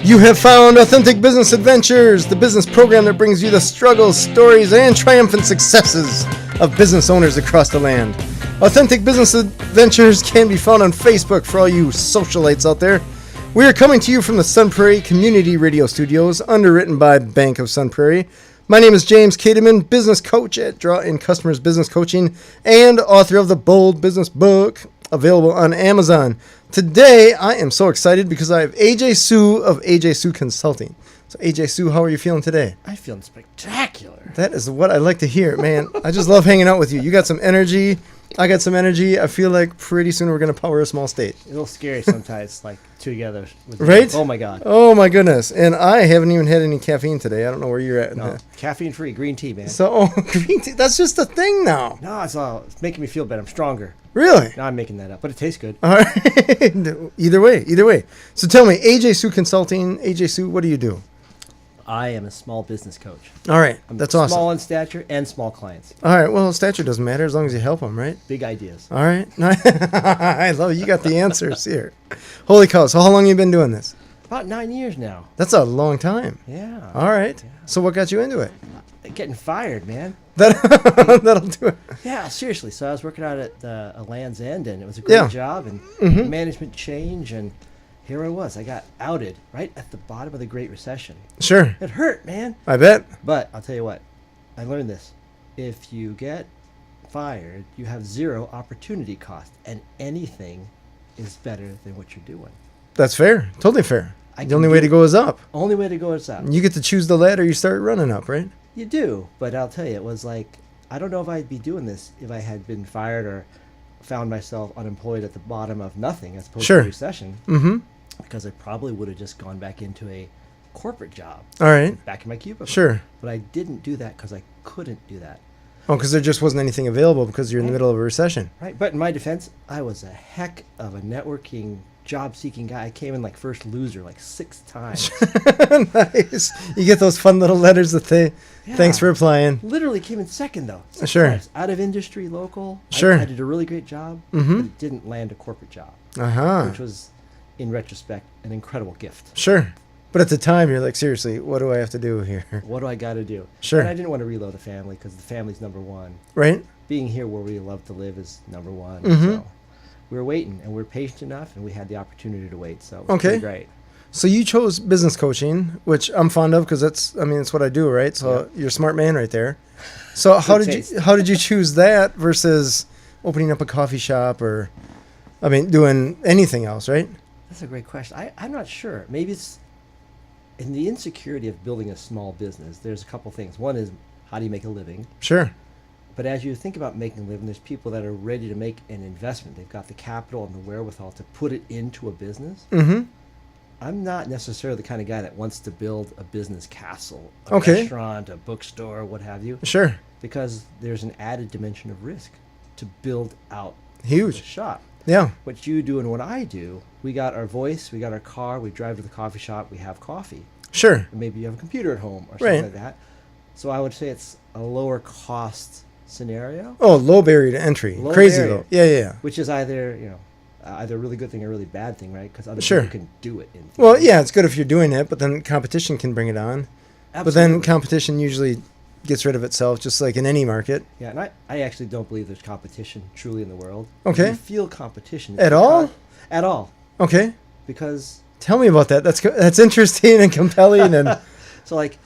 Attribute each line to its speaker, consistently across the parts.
Speaker 1: You have found Authentic Business Adventures, the business program that brings you the struggles, stories, and triumphant successes of business owners across the land. Authentic Business Adventures can be found on Facebook for all you socialites out there. We are coming to you from the Sun Prairie Community Radio Studios, underwritten by Bank of Sun Prairie. My name is James Kateman, business coach at Draw In Customers Business Coaching and author of the Bold Business Book, available on Amazon. Today, I am so excited because I have AJ Sue of AJ Sue Consulting. So, AJ Sue, how are you feeling today?
Speaker 2: I'm feeling spectacular.
Speaker 1: That is what I like to hear, man. I just love hanging out with you. You got some energy. I got some energy. I feel like pretty soon we're going to power a small state.
Speaker 2: A little scary sometimes, like together.
Speaker 1: Right?
Speaker 2: Oh, my God.
Speaker 1: Oh, my goodness. And I haven't even had any caffeine today. I don't know where you're at.
Speaker 2: No, caffeine-free green tea, man.
Speaker 1: So, green tea, that's just a thing now.
Speaker 2: No, it's making me feel better. I'm stronger.
Speaker 1: Really?
Speaker 2: No, I'm making that up, but it tastes good.
Speaker 1: All right. Either way. So tell me, AJ Sue Consulting, AJ Sue, what do you do?
Speaker 2: I am a small business coach.
Speaker 1: All right.
Speaker 2: I'm
Speaker 1: That's awesome.
Speaker 2: Small in stature and small clients.
Speaker 1: All right. Well, stature doesn't matter as long as you help them, right?
Speaker 2: Big ideas.
Speaker 1: All right. I love it. You got the answers here. Holy cow. So how long have you been doing this?
Speaker 2: About 9 years now.
Speaker 1: That's a long time.
Speaker 2: Yeah.
Speaker 1: All right.
Speaker 2: Yeah.
Speaker 1: So what got you into it?
Speaker 2: Getting fired, man.
Speaker 1: That'll do it.
Speaker 2: Yeah, seriously. So I was working out at a Land's End, and it was a great job, and management change, and here I was. I got outed right at the bottom of the Great Recession.
Speaker 1: Sure.
Speaker 2: It hurt, man.
Speaker 1: I bet.
Speaker 2: But I'll tell you what. I learned this. If you get fired, you have zero opportunity cost, and anything is better than what you're doing.
Speaker 1: That's fair. Totally fair. The only way to go is up.
Speaker 2: Only way to go is up.
Speaker 1: You get to choose the ladder you start running up, right?
Speaker 2: You do, but I'll tell you, it was like, I don't know if I'd be doing this if I had been fired or found myself unemployed at the bottom of nothing as opposed to a recession.
Speaker 1: Mm-hmm.
Speaker 2: Because I probably would have just gone back into a corporate job.
Speaker 1: All right.
Speaker 2: Back in my cubicle.
Speaker 1: Sure.
Speaker 2: But I didn't do that because I couldn't do that.
Speaker 1: Oh, because there just wasn't anything available because you're in the middle of a recession.
Speaker 2: Right. But in my defense, I was a heck of a networking, job-seeking guy. I came in like first loser like 6 times.
Speaker 1: Nice. You get those fun little letters that say, thanks for applying.
Speaker 2: Literally came in second, though. 6
Speaker 1: Sure.
Speaker 2: times. Out of industry, local.
Speaker 1: Sure.
Speaker 2: I did a really great job, but it didn't land a corporate job, which was, in retrospect, an incredible gift.
Speaker 1: Sure. But at the time, you're like, seriously, what do I have to do here?
Speaker 2: What do I got to do?
Speaker 1: Sure.
Speaker 2: And I didn't want to reload a family because the family's number one.
Speaker 1: Right.
Speaker 2: Being here where we love to live is number one.
Speaker 1: Mm-hmm.
Speaker 2: So we were waiting, and we were patient enough, and we had the opportunity to wait. So it was pretty great.
Speaker 1: So you chose business coaching, which I'm fond of because that's what I do, right? So you're a smart man right there. So how did you choose that versus opening up a coffee shop or, doing anything else, right?
Speaker 2: That's a great question. I'm not sure. Maybe it's in the insecurity of building a small business. There's a couple things. One is, how do you make a living?
Speaker 1: Sure.
Speaker 2: But as you think about making a living, there's people that are ready to make an investment. They've got the capital and the wherewithal to put it into a business.
Speaker 1: Mm-hmm.
Speaker 2: I'm not necessarily the kind of guy that wants to build a business castle, a restaurant, a bookstore, what have you.
Speaker 1: Sure.
Speaker 2: Because there's an added dimension of risk to build out
Speaker 1: the
Speaker 2: shop.
Speaker 1: Yeah.
Speaker 2: What you do and what I do, we got our voice, we got our car, we drive to the coffee shop, we have coffee.
Speaker 1: Sure.
Speaker 2: And maybe you have a computer at home or something like that. So I would say it's a lower cost scenario.
Speaker 1: Oh, low barrier to entry. Crazy low. Yeah.
Speaker 2: Which is either a really good thing or a really bad thing, right? Because other people can do it.
Speaker 1: Well, yeah, it's good if you're doing it, but then competition can bring it on. Absolutely. But then competition usually gets rid of itself, just like in any market.
Speaker 2: Yeah, and I actually don't believe there's competition truly in the world.
Speaker 1: Okay.
Speaker 2: If you feel competition.
Speaker 1: At all?
Speaker 2: At all.
Speaker 1: Okay.
Speaker 2: Because...
Speaker 1: Tell me about that. That's interesting and compelling. And
Speaker 2: so, like,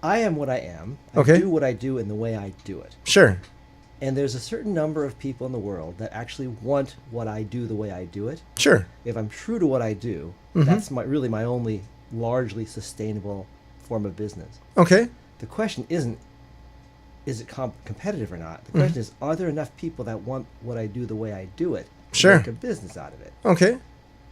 Speaker 2: I am what I am. I do what I do in the way I do it.
Speaker 1: Sure.
Speaker 2: And there's a certain number of people in the world that actually want what I do the way I do it.
Speaker 1: Sure.
Speaker 2: If I'm true to what I do, that's really my only largely sustainable form of business.
Speaker 1: Okay.
Speaker 2: The question isn't, is it competitive or not? The question is, are there enough people that want what I do the way I do it to make a business out of it?
Speaker 1: Okay.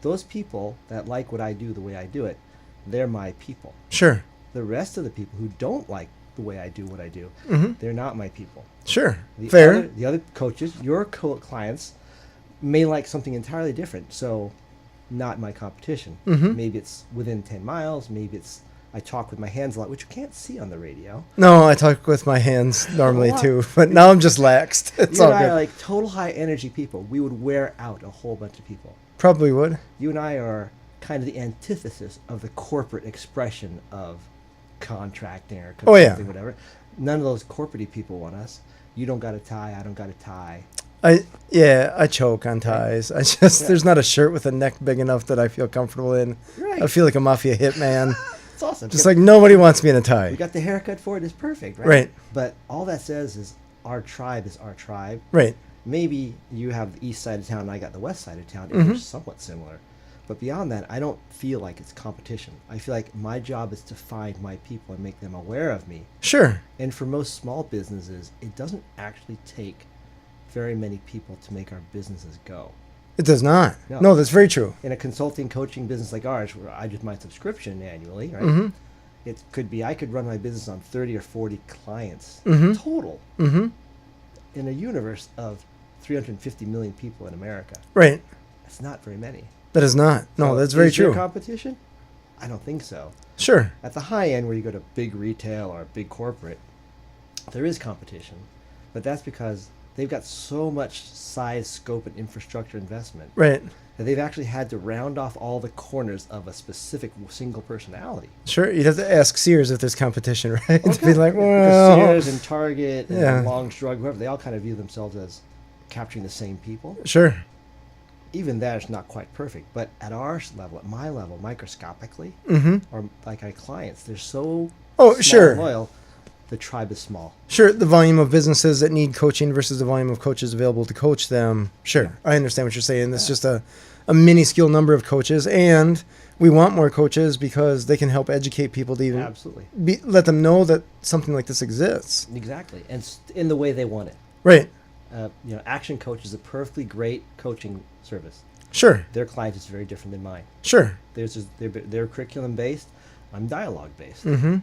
Speaker 2: Those people that like what I do the way I do it, they're my people.
Speaker 1: Sure.
Speaker 2: The rest of the people who don't like the way I do what I do, they're not my people.
Speaker 1: Sure.
Speaker 2: The other coaches, your clients, may like something entirely different. So, not my competition. Maybe it's within 10 miles. Maybe it's I talk with my hands a lot, which you can't see on the radio.
Speaker 1: No, I talk with my hands normally too, but now I'm just laxed. It's
Speaker 2: you
Speaker 1: all
Speaker 2: and I
Speaker 1: good.
Speaker 2: are like total high energy people. We would wear out a whole bunch of people.
Speaker 1: Probably would.
Speaker 2: You and I are kind of the antithesis of the corporate expression of contracting or
Speaker 1: Oh, yeah.
Speaker 2: consulting, whatever. None of those corporate people want us. You don't got a tie. I don't got a tie.
Speaker 1: I choke on ties.
Speaker 2: Yeah.
Speaker 1: There's not a shirt with a neck big enough that I feel comfortable in.
Speaker 2: Right.
Speaker 1: I feel like a mafia hitman.
Speaker 2: It's awesome.
Speaker 1: Just like nobody wants me in a tie.
Speaker 2: We got the haircut for it. It's perfect, right?
Speaker 1: Right.
Speaker 2: But all that says is our tribe is our tribe.
Speaker 1: Right.
Speaker 2: Maybe you have the east side of town and I got the west side of town.
Speaker 1: Mm-hmm.
Speaker 2: They're somewhat similar. But beyond that, I don't feel like it's competition. I feel like my job is to find my people and make them aware of me.
Speaker 1: Sure.
Speaker 2: And for most small businesses, it doesn't actually take very many people to make our businesses go.
Speaker 1: It does not.
Speaker 2: No.
Speaker 1: No, that's very true.
Speaker 2: In a consulting coaching business like ours, where I do my subscription annually, right?
Speaker 1: Mm-hmm.
Speaker 2: It could be I could run my business on 30 or 40 clients
Speaker 1: Mm-hmm.
Speaker 2: total
Speaker 1: Mm-hmm.
Speaker 2: in a universe of 350 million people in America.
Speaker 1: Right.
Speaker 2: That's not very many.
Speaker 1: That is not. No,
Speaker 2: So
Speaker 1: that's very
Speaker 2: is there
Speaker 1: true.
Speaker 2: competition? I don't think so.
Speaker 1: Sure.
Speaker 2: At the high end, where you go to big retail or big corporate, there is competition, but that's because they've got so much size, scope, and infrastructure investment
Speaker 1: Right.
Speaker 2: that they've actually had to round off all the corners of a specific single personality.
Speaker 1: Sure. You'd have to ask Sears if there's competition, right? To be
Speaker 2: Okay.
Speaker 1: like,
Speaker 2: Because
Speaker 1: well,
Speaker 2: Sears and Target and
Speaker 1: Yeah.
Speaker 2: Long's Drug, whoever, they all kind of view themselves as capturing the same people.
Speaker 1: sure.
Speaker 2: Even that is not quite perfect, but at our level, at my level, microscopically,
Speaker 1: Mm-hmm.
Speaker 2: or like our clients, they're so
Speaker 1: Oh,
Speaker 2: small
Speaker 1: sure.
Speaker 2: and loyal. The tribe is small.
Speaker 1: Sure. The volume of businesses that need coaching versus the volume of coaches available to coach them. Sure.
Speaker 2: Yeah.
Speaker 1: I understand what you're saying. It's
Speaker 2: Yeah.
Speaker 1: just a minuscule number of coaches, and we want more coaches because they can help educate people to even
Speaker 2: Absolutely,
Speaker 1: let them know that something like this exists.
Speaker 2: exactly, and in the way they want it.
Speaker 1: Right.
Speaker 2: Action Coach is a perfectly great coaching service.
Speaker 1: Sure.
Speaker 2: Their client is very different than mine.
Speaker 1: Sure.
Speaker 2: They're curriculum based. I'm dialogue based.
Speaker 1: Mm-hmm.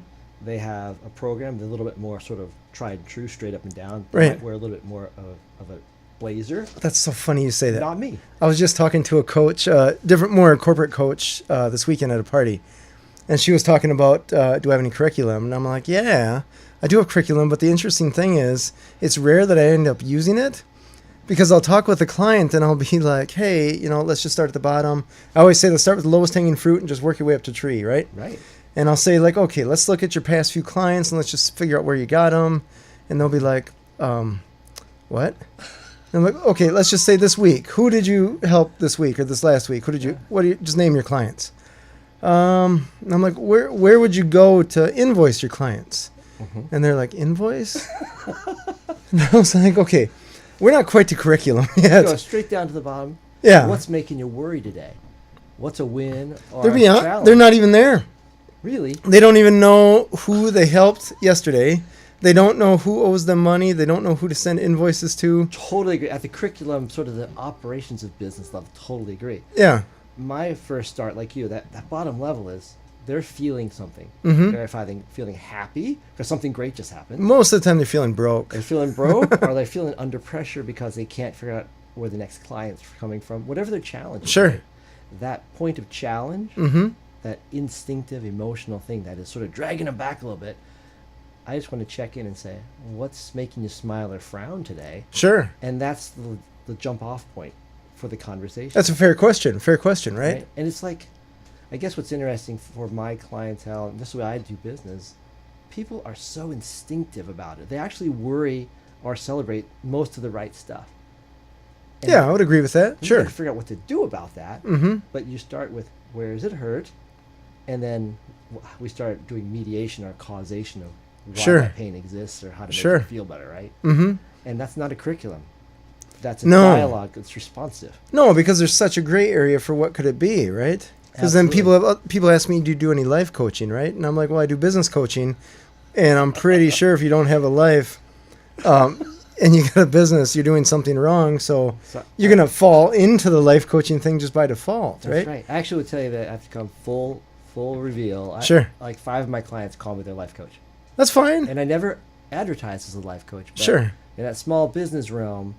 Speaker 2: They have a program that's a little bit more sort of tried and true, straight up and down. They
Speaker 1: Right.
Speaker 2: might wear a little bit more of a blazer.
Speaker 1: That's so funny you say that.
Speaker 2: Not me.
Speaker 1: I was just talking to a coach, more corporate coach, this weekend at a party, and she was talking about, do I have any curriculum? And I'm like, yeah, I do have curriculum, but the interesting thing is, it's rare that I end up using it, because I'll talk with the client and I'll be like, hey, let's just start at the bottom. I always say, let's start with the lowest hanging fruit and just work your way up to tree, right?
Speaker 2: Right.
Speaker 1: And I'll say, like, okay, let's look at your past few clients and let's just figure out where you got them. And they'll be like, what? And I'm like, okay, let's just say this week. Who did you help this week or this last week? Just name your clients. And I'm like, where would you go to invoice your clients?
Speaker 2: Mm-hmm.
Speaker 1: And they're like, invoice? And I was like, okay, we're not quite to curriculum yet.
Speaker 2: Go straight down to the bottom.
Speaker 1: Yeah.
Speaker 2: What's making you worry today? What's a win or
Speaker 1: They're
Speaker 2: a
Speaker 1: beyond,
Speaker 2: challenge?
Speaker 1: they're not even there.
Speaker 2: Really?
Speaker 1: They don't even know who they helped yesterday. They don't know who owes them money. They don't know who to send invoices to.
Speaker 2: Totally agree. At the curriculum, sort of the operations of business level, totally agree.
Speaker 1: Yeah.
Speaker 2: My first start, like you, that bottom level is they're feeling something.
Speaker 1: Mm-hmm.
Speaker 2: They're feeling happy because something great just happened.
Speaker 1: Most of the time they're feeling broke.
Speaker 2: They're feeling broke, or they're feeling under pressure because they can't figure out where the next client's coming from. Whatever their challenge is.
Speaker 1: Sure.
Speaker 2: Right? That point of challenge,
Speaker 1: Mm-hmm.
Speaker 2: that instinctive emotional thing that is sort of dragging them back a little bit. I just want to check in and say, what's making you smile or frown today?
Speaker 1: Sure.
Speaker 2: And that's the jump off point for the conversation.
Speaker 1: That's a fair question. Fair question, right?
Speaker 2: And it's like, I guess what's interesting for my clientele, and this is the way I do business, people are so instinctive about it. They actually worry or celebrate most of the right stuff. And
Speaker 1: Yeah, I would agree with that.
Speaker 2: you
Speaker 1: Sure.
Speaker 2: gotta figure out what to do about that.
Speaker 1: Mm-hmm.
Speaker 2: But you start with, where is it hurt? And then we start doing mediation or causation of why
Speaker 1: Sure.
Speaker 2: that pain exists or how to make
Speaker 1: Sure.
Speaker 2: it feel better, right?
Speaker 1: Mm-hmm.
Speaker 2: And that's not a curriculum. That's a
Speaker 1: No.
Speaker 2: dialogue that's responsive.
Speaker 1: No, because there's such a gray area for what could it be, right? Because then people ask me, do you do any life coaching, right? And I'm like, well, I do business coaching, and I'm pretty sure if you don't have a life, and you got a business, you're doing something wrong. So you're gonna fall into the life coaching thing just by default,
Speaker 2: That's
Speaker 1: right?
Speaker 2: right. I actually would tell you that I've become full reveal.
Speaker 1: Sure.
Speaker 2: Like 5 of my clients call me their life coach.
Speaker 1: That's fine.
Speaker 2: And I never advertise as a life coach. But
Speaker 1: Sure.
Speaker 2: in that small business realm,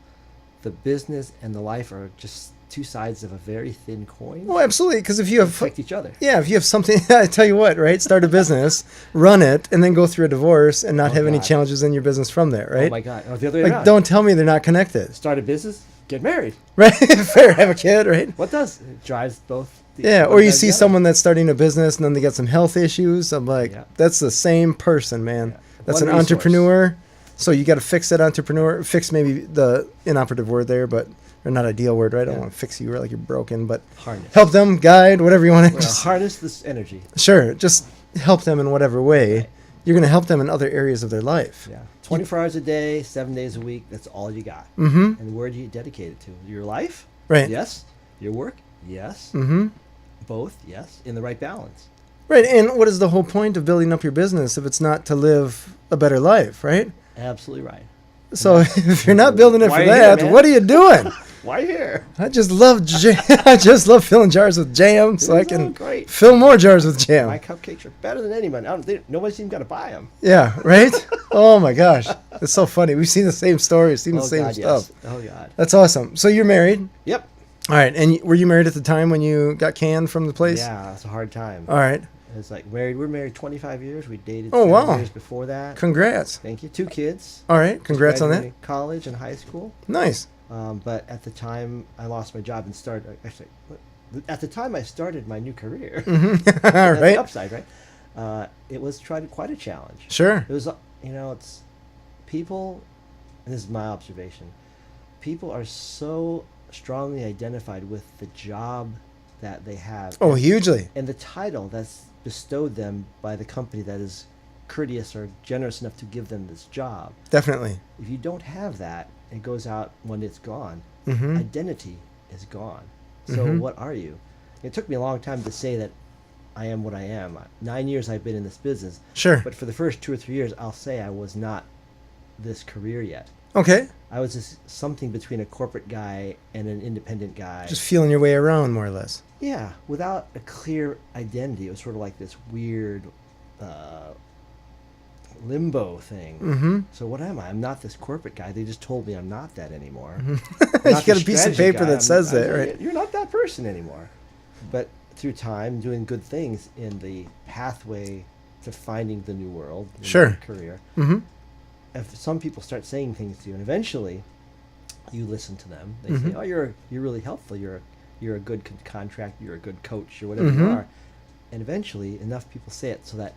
Speaker 2: the business and the life are just two sides of a very thin coin.
Speaker 1: Well, absolutely. Because if you have
Speaker 2: Affect each other.
Speaker 1: Yeah, if you have something, I tell you what, right? Start a business, run it, and then go through a divorce and not
Speaker 2: Oh,
Speaker 1: have any
Speaker 2: God.
Speaker 1: challenges in your business from there, right?
Speaker 2: Oh my God. Oh, the other way
Speaker 1: Like,
Speaker 2: around.
Speaker 1: don't tell me they're not connected,
Speaker 2: Start a business, get married.
Speaker 1: right? Fair, have a kid, right?
Speaker 2: What does? It drives both
Speaker 1: Yeah,
Speaker 2: one
Speaker 1: or you
Speaker 2: begs
Speaker 1: see
Speaker 2: the other.
Speaker 1: someone that's starting a business and then they get some health issues. I'm like,
Speaker 2: Yeah.
Speaker 1: that's the same person, man.
Speaker 2: Yeah.
Speaker 1: That's
Speaker 2: One
Speaker 1: an
Speaker 2: resource.
Speaker 1: entrepreneur. So you got to fix that entrepreneur. Fix maybe the inoperative word there, but or not ideal word, right? I don't
Speaker 2: Yeah.
Speaker 1: want to fix you like you're broken, but
Speaker 2: Harness.
Speaker 1: help them, guide, whatever you want to.
Speaker 2: Well, harness this energy.
Speaker 1: Sure, just help them in whatever way.
Speaker 2: Right.
Speaker 1: You're going to help them in other areas of their life.
Speaker 2: Yeah. 24 hours a day, 7 days a week. That's all you got.
Speaker 1: Mm-hmm.
Speaker 2: And where do you dedicate it to? Your life?
Speaker 1: Right.
Speaker 2: Yes. Your work? Yes.
Speaker 1: Mm-hmm.
Speaker 2: Both? Yes. In the right balance.
Speaker 1: Right, and what is the whole point of building up your business if it's not to live a better life, right?
Speaker 2: Absolutely right.
Speaker 1: So if you're not building it
Speaker 2: Why
Speaker 1: for
Speaker 2: are you here,
Speaker 1: that,
Speaker 2: man?
Speaker 1: what are you doing?
Speaker 2: Why here?
Speaker 1: I just love I just love filling jars with jam, so I
Speaker 2: Isn't
Speaker 1: can
Speaker 2: that great?
Speaker 1: fill more jars with
Speaker 2: My
Speaker 1: jam.
Speaker 2: cupcakes are better than anyone. Nobody's even got to buy them.
Speaker 1: Yeah, right? Oh my gosh, it's so funny. We've seen the same stories, seen the same
Speaker 2: God,
Speaker 1: stuff.
Speaker 2: yes. Oh God.
Speaker 1: That's awesome. So you're married,
Speaker 2: Yep.
Speaker 1: all right? And were you married at the time when you got canned from the place?
Speaker 2: Yeah, it's a hard time.
Speaker 1: All right.
Speaker 2: It's like married. We're married 25 years. We dated
Speaker 1: Oh,
Speaker 2: 7
Speaker 1: wow.
Speaker 2: years before that.
Speaker 1: Congrats.
Speaker 2: Thank you. 2 kids.
Speaker 1: All right. Congrats on that.
Speaker 2: Graduated College and high school.
Speaker 1: Nice.
Speaker 2: But at the time, I lost my job and started. Actually, at the time I started my new career.
Speaker 1: Mm-hmm. All
Speaker 2: That's the
Speaker 1: right.
Speaker 2: upside, right? It was quite a challenge.
Speaker 1: Sure.
Speaker 2: It was, it's people, and this is my observation. People are so strongly identified with the job that they have.
Speaker 1: Oh, hugely.
Speaker 2: And the title that's bestowed them by the company that is courteous or generous enough to give them this job.
Speaker 1: Definitely.
Speaker 2: If you don't have that, it goes out when it's gone.
Speaker 1: Mm-hmm.
Speaker 2: Identity is gone. So
Speaker 1: Mhm.
Speaker 2: what are you? It took me a long time to say that I am what I am. 9 years I've been in this business,
Speaker 1: Sure.
Speaker 2: but for the first 2 or 3 years, I'll say I was not this career yet.
Speaker 1: Okay.
Speaker 2: I was just something between a corporate guy and an independent guy.
Speaker 1: Just feeling your way around, more or less.
Speaker 2: Yeah, without a clear identity. It was sort of like this weird limbo thing.
Speaker 1: Mm-hmm.
Speaker 2: So what am I? I'm not this corporate guy. They just told me I'm not that anymore. I'm
Speaker 1: You
Speaker 2: not
Speaker 1: got
Speaker 2: the
Speaker 1: a piece of
Speaker 2: strategy
Speaker 1: paper
Speaker 2: guy.
Speaker 1: that says that,
Speaker 2: I'm-
Speaker 1: right?
Speaker 2: You're not that person anymore. But through time, doing good things in the pathway to finding the new world, the
Speaker 1: Sure.
Speaker 2: new career,
Speaker 1: Mm-hmm.
Speaker 2: if some people start saying things to you, and eventually you listen to them, they say,
Speaker 1: Mhm.
Speaker 2: "Oh, you're really helpful. You're a good contractor. You're a good coach, or whatever you
Speaker 1: Mhm.
Speaker 2: are." And eventually, enough people say it so that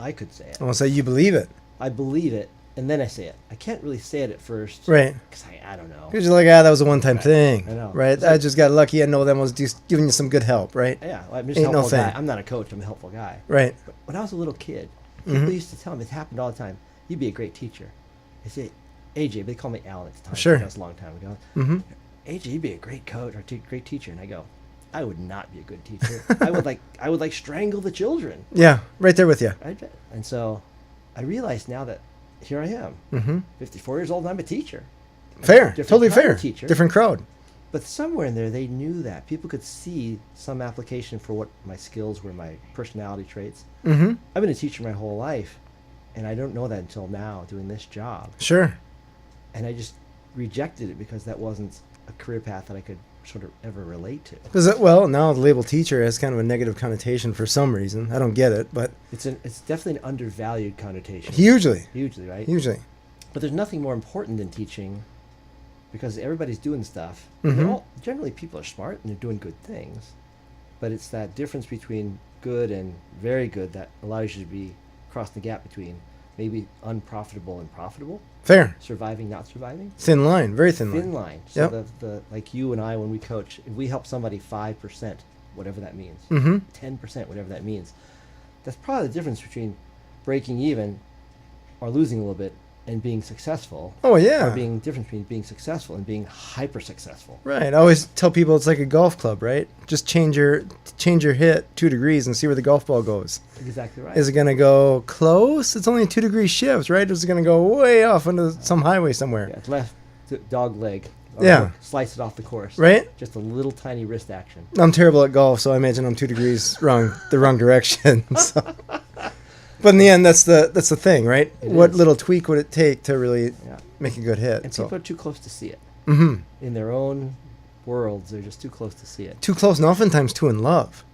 Speaker 2: I could say it.
Speaker 1: I'll say you believe it.
Speaker 2: I believe it, and then I say it. I can't really say it at first,
Speaker 1: Right.
Speaker 2: Because I don't know.
Speaker 1: Because you're like, that was a one-time
Speaker 2: Right.
Speaker 1: thing.
Speaker 2: I know.
Speaker 1: Right?
Speaker 2: It's
Speaker 1: I
Speaker 2: like-
Speaker 1: just got lucky. I know them was just giving you some good help, right?
Speaker 2: Yeah, well, I'm just a
Speaker 1: Ain't no
Speaker 2: helpful guy.
Speaker 1: thing.
Speaker 2: I'm not a coach. I'm a helpful guy.
Speaker 1: Right.
Speaker 2: But when I was a little kid, people
Speaker 1: Mhm.
Speaker 2: used to tell me, it happened all the time, "You'd be a great teacher." They say, "AJ," they call me Alan at the time.
Speaker 1: Sure.
Speaker 2: That was a long time ago.
Speaker 1: Mm-hmm.
Speaker 2: "AJ, you'd be a great coach or great teacher." And I go, "I would not be a good teacher. I would like strangle the children."
Speaker 1: Yeah. Right there with you.
Speaker 2: And so I realize now that here I am,
Speaker 1: Mm-hmm.
Speaker 2: 54 years old, and I'm a teacher.
Speaker 1: Fair.
Speaker 2: Different
Speaker 1: Totally
Speaker 2: kind of
Speaker 1: fair.
Speaker 2: teacher.
Speaker 1: Different crowd.
Speaker 2: But somewhere in there, they knew that. People could see some application for what my skills were, my personality traits.
Speaker 1: Mm-hmm.
Speaker 2: I've been a teacher my whole life, and I don't know that until now, doing this job.
Speaker 1: Sure.
Speaker 2: And I just rejected it because that wasn't a career path that I could sort of ever relate to.
Speaker 1: Because now the label teacher has kind of a negative connotation for some reason. I don't get it, but
Speaker 2: It's definitely an undervalued connotation.
Speaker 1: hugely,
Speaker 2: Hugely, right?
Speaker 1: hugely.
Speaker 2: But there's nothing more important than teaching, because everybody's doing stuff.
Speaker 1: Mhm.
Speaker 2: Generally, people are smart and they're doing good things. But it's that difference between good and very good that allows you to be cross the gap between maybe unprofitable and profitable,
Speaker 1: Fair.
Speaker 2: surviving, not surviving.
Speaker 1: Thin line. Very thin
Speaker 2: Thin
Speaker 1: line.
Speaker 2: line. So
Speaker 1: Yep.
Speaker 2: the like you and I, when we coach, if we help somebody 5%, whatever that means,
Speaker 1: Mm-hmm.
Speaker 2: 10%, whatever that means, that's probably the difference between breaking even or losing a little bit and being successful.
Speaker 1: Oh, yeah.
Speaker 2: Or being difference between being successful and being hyper successful.
Speaker 1: Right. I always tell people it's like a golf club, right? Just change your hit 2 degrees and see where the golf ball goes.
Speaker 2: Exactly right.
Speaker 1: Is it going to go close? It's only a 2-degree shift, right? Or is it going to go way off into some highway somewhere?
Speaker 2: Yeah, it's left dog leg. Or
Speaker 1: Yeah.
Speaker 2: Slice it off the course.
Speaker 1: Right?
Speaker 2: Just a little tiny wrist action.
Speaker 1: I'm terrible at golf, so I imagine I'm 2 degrees the wrong direction. So. But in the end, that's the thing, right?
Speaker 2: It
Speaker 1: What
Speaker 2: is.
Speaker 1: little tweak would it take to really
Speaker 2: Yeah.
Speaker 1: make a good hit?
Speaker 2: And
Speaker 1: So.
Speaker 2: people are too close to see it.
Speaker 1: Hmm.
Speaker 2: In their own worlds, they're just too close to see it.
Speaker 1: Too close, and oftentimes too in love.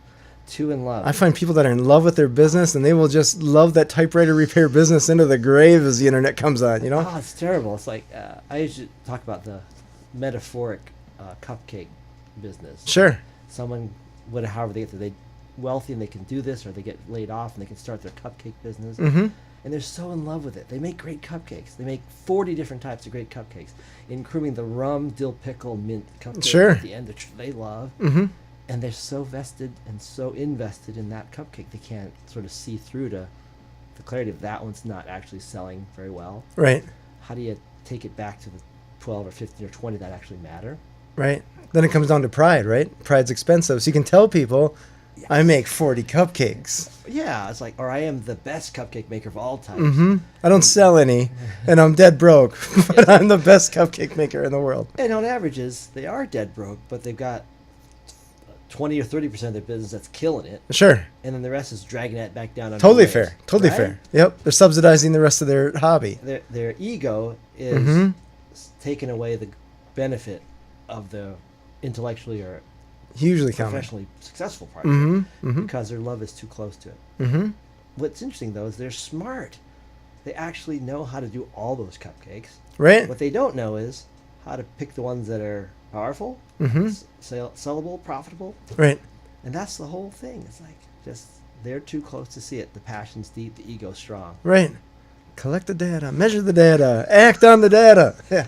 Speaker 2: Too in love.
Speaker 1: I find people that are in love with their business, and they will just love that typewriter repair business into the grave as the internet comes on, you know?
Speaker 2: Oh, it's terrible. It's like, I usually talk about the metaphoric cupcake business.
Speaker 1: Sure.
Speaker 2: Someone however they get to they wealthy and they can do this, or they get laid off and they can start their cupcake business.
Speaker 1: Mm-hmm.
Speaker 2: And they're so in love with it. They make great cupcakes. They make 40 different types of great cupcakes, including the rum, dill pickle, mint cupcake
Speaker 1: Sure.
Speaker 2: at the end, which they love.
Speaker 1: Mm-hmm.
Speaker 2: And they're so vested and so invested in that cupcake, they can't sort of see through to the clarity of that one's not actually selling very well.
Speaker 1: Right.
Speaker 2: How do you take it back to the 12 or 15 or 20 that actually matter?
Speaker 1: Right. Then it comes down to pride, right? Pride's expensive. So you can tell people,
Speaker 2: Yes.
Speaker 1: I make 40 cupcakes.
Speaker 2: Yeah, it's like, or I am the best cupcake maker of all time.
Speaker 1: Mm-hmm. I don't sell any, and I'm dead broke, but I'm the best cupcake maker in the world.
Speaker 2: And on averages, they are dead broke, but they've got 20 or 30% of their business that's killing it,
Speaker 1: Sure.
Speaker 2: and then the rest is dragging that back down.
Speaker 1: Totally fair. Totally fair. Yep. They're subsidizing the rest of their hobby.
Speaker 2: Their ego is
Speaker 1: Mhm.
Speaker 2: taking away the benefit of the intellectually or
Speaker 1: Hugely common.
Speaker 2: professionally successful part
Speaker 1: Mm-hmm.
Speaker 2: of it,
Speaker 1: Mm-hmm.
Speaker 2: because their love is too close to it.
Speaker 1: Mm-hmm.
Speaker 2: What's interesting, though, is they're smart. They actually know how to do all those cupcakes.
Speaker 1: Right.
Speaker 2: What they don't know is how to pick the ones that are powerful,
Speaker 1: Mm-hmm.
Speaker 2: sellable, profitable.
Speaker 1: Right.
Speaker 2: And that's the whole thing. It's like, just, they're too close to see it. The passion's deep, the ego's strong.
Speaker 1: Right. Collect the data, measure the data, act on the data. Yeah.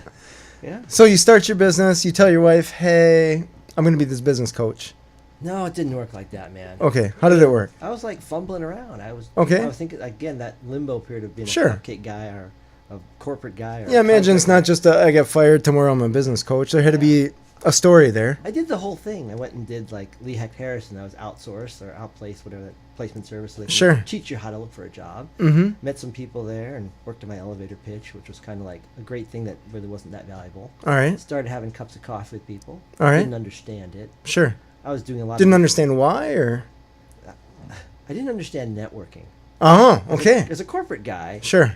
Speaker 2: Yeah.
Speaker 1: So you start your business, you tell your wife, hey, I'm going to be this business coach.
Speaker 2: No, it didn't work like that, man.
Speaker 1: Okay. How did it work?
Speaker 2: I was like fumbling around. I was thinking, again, that limbo period of being
Speaker 1: Sure.
Speaker 2: a cupcake guy or a corporate guy. Or
Speaker 1: Yeah, imagine it's not
Speaker 2: guy.
Speaker 1: just I get fired tomorrow, I'm a business coach. There had to be a story there.
Speaker 2: I did the whole thing. I went and did like Lee Hecht Harrison. I was outsourced or outplaced, whatever that placement service. So they
Speaker 1: Sure.
Speaker 2: can teach you how to look for a job.
Speaker 1: Mm-hmm.
Speaker 2: Met some people there and worked on my elevator pitch, which was kind of like a great thing that really wasn't that valuable.
Speaker 1: All right.
Speaker 2: Started having cups of coffee with people.
Speaker 1: All right.
Speaker 2: Didn't understand it.
Speaker 1: Sure.
Speaker 2: I was doing a lot.
Speaker 1: Didn't
Speaker 2: of,
Speaker 1: understand why, or?
Speaker 2: I didn't understand networking.
Speaker 1: Oh, okay.
Speaker 2: As a corporate guy,
Speaker 1: Sure.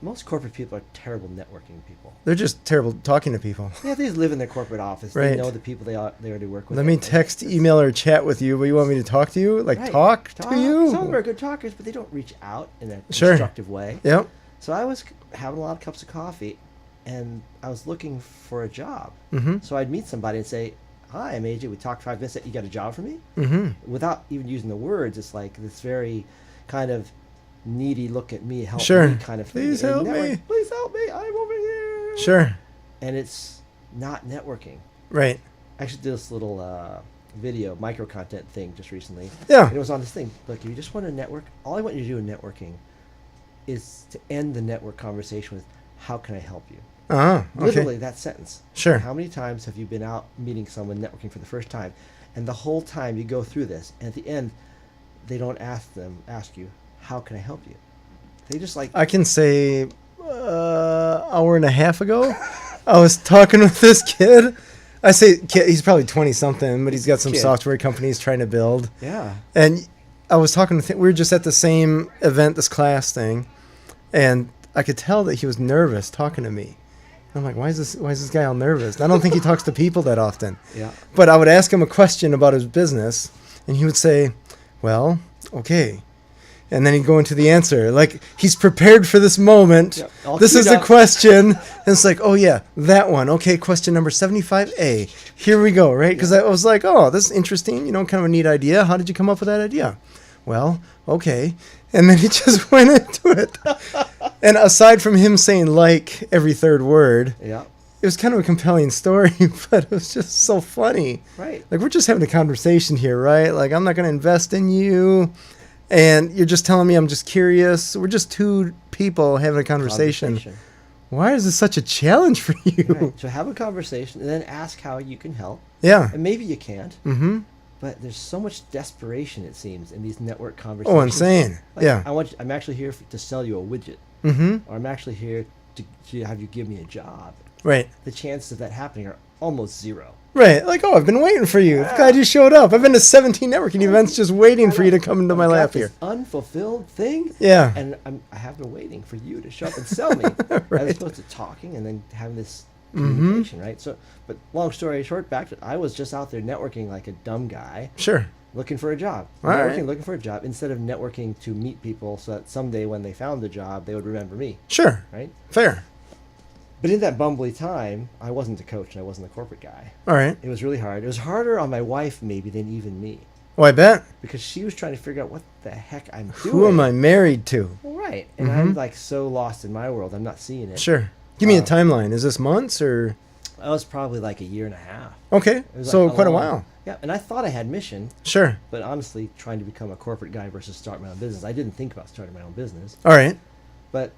Speaker 2: most corporate people are terrible networking people.
Speaker 1: They're just terrible talking to people.
Speaker 2: Yeah, they just live in their corporate office.
Speaker 1: Right.
Speaker 2: They know the people they already work with.
Speaker 1: Let me text, email, or chat with you, but you want me to talk to you? Like,
Speaker 2: Right.
Speaker 1: talk to you?
Speaker 2: Some of them are good talkers, but they don't reach out in a
Speaker 1: Sure.
Speaker 2: constructive way.
Speaker 1: Yep.
Speaker 2: So I was having a lot of cups of coffee, and I was looking for a job.
Speaker 1: Mm-hmm.
Speaker 2: So I'd meet somebody and say, "Hi, I'm AJ. We talked 5 minutes. You got a job for me?"
Speaker 1: Mm-hmm.
Speaker 2: Without even using the words, it's like this very kind of needy look at me, help
Speaker 1: Sure.
Speaker 2: me kind of thing.
Speaker 1: Please
Speaker 2: And
Speaker 1: help
Speaker 2: network,
Speaker 1: me.
Speaker 2: Please help me. I'm over here.
Speaker 1: Sure.
Speaker 2: And it's not networking.
Speaker 1: Right.
Speaker 2: I actually did this little video, micro content thing just recently.
Speaker 1: Yeah.
Speaker 2: And it was on this thing. Look, if you just want to network, all I want you to do in networking is to end the network conversation with, "How can I help you?"
Speaker 1: Uh-huh. Okay.
Speaker 2: Literally that sentence.
Speaker 1: Sure.
Speaker 2: How many times have you been out meeting someone networking for the first time, and the whole time you go through this, and at the end, they don't ask you, "How can I help you?" They just like,
Speaker 1: I can say hour and a half ago, I was talking with this kid. I say kid, he's probably 20-something, but he's got some
Speaker 2: Kid.
Speaker 1: software company he's trying to build.
Speaker 2: yeah,
Speaker 1: And I was talking with him. We were just at the same event, this class thing, and I could tell that he was nervous talking to me. I'm like, why is this guy all nervous? I don't think he talks to people that often.
Speaker 2: yeah.
Speaker 1: But I would ask him a question about his business, and he would say, well, okay. And then he'd go into the answer. Like, he's prepared for this moment.
Speaker 2: Yep, all
Speaker 1: This is
Speaker 2: queued
Speaker 1: the
Speaker 2: up.
Speaker 1: question. And it's like, oh, yeah, that one. Okay, question number 75A. Here we go, right? Because I was like, oh, this is interesting. You know, kind of a neat idea. How did you come up with that idea? Well, okay. And then he just went into it. And aside from him saying like every third word,
Speaker 2: Yeah,
Speaker 1: it was kind of a compelling story, but it was just so funny.
Speaker 2: right.
Speaker 1: Like, we're just having a conversation here, right? Like, I'm not going to invest in you, and you're just telling me I'm just curious. We're just two people having a conversation. Why is this such a challenge for you?
Speaker 2: Right. So have a conversation and then ask how you can help.
Speaker 1: Yeah.
Speaker 2: And maybe you can't,
Speaker 1: Mm-hmm.
Speaker 2: but there's so much desperation, it seems, in these network conversations.
Speaker 1: Oh, insane.
Speaker 2: Like,
Speaker 1: Yeah.
Speaker 2: I'm actually here to sell you a widget,
Speaker 1: Mm-hmm.
Speaker 2: or I'm actually here to have you give me a job.
Speaker 1: Right.
Speaker 2: The chances of that happening are almost zero.
Speaker 1: Right. Like, oh, I've been waiting for you.
Speaker 2: Yeah.
Speaker 1: Glad you showed up. I've been to 17 networking events just waiting for you to come into my
Speaker 2: I've got
Speaker 1: lap
Speaker 2: this
Speaker 1: here.
Speaker 2: unfulfilled thing.
Speaker 1: Yeah.
Speaker 2: And I have been waiting for you to show up and sell me,
Speaker 1: Right.
Speaker 2: as opposed to talking and then having this
Speaker 1: Mm-hmm.
Speaker 2: communication, right? So, but long story short, I was just out there networking like a dumb guy,
Speaker 1: Sure.
Speaker 2: looking for a job.
Speaker 1: All
Speaker 2: Networking,
Speaker 1: right.
Speaker 2: looking for a job, instead of networking to meet people so that someday when they found the job, they would remember me,
Speaker 1: Sure.
Speaker 2: right?
Speaker 1: Fair.
Speaker 2: But in that bumbly time, I wasn't a coach and I wasn't a corporate guy.
Speaker 1: All right.
Speaker 2: It was really hard. It was harder on my wife maybe than even me.
Speaker 1: Oh, I bet.
Speaker 2: because she was trying to figure out what the heck I'm doing.
Speaker 1: Who am I married to?
Speaker 2: Right. And I'm like so lost in my world, I'm not seeing it.
Speaker 1: Sure. Give me a timeline. Is this months or?
Speaker 2: I was probably like a year and a half.
Speaker 1: Okay.
Speaker 2: It was
Speaker 1: So
Speaker 2: like
Speaker 1: quite a
Speaker 2: long-
Speaker 1: while.
Speaker 2: Yeah, and I thought I had mission,
Speaker 1: Sure.
Speaker 2: but honestly, trying to become a corporate guy versus start my own business, I didn't think about starting my own business.
Speaker 1: All right.
Speaker 2: But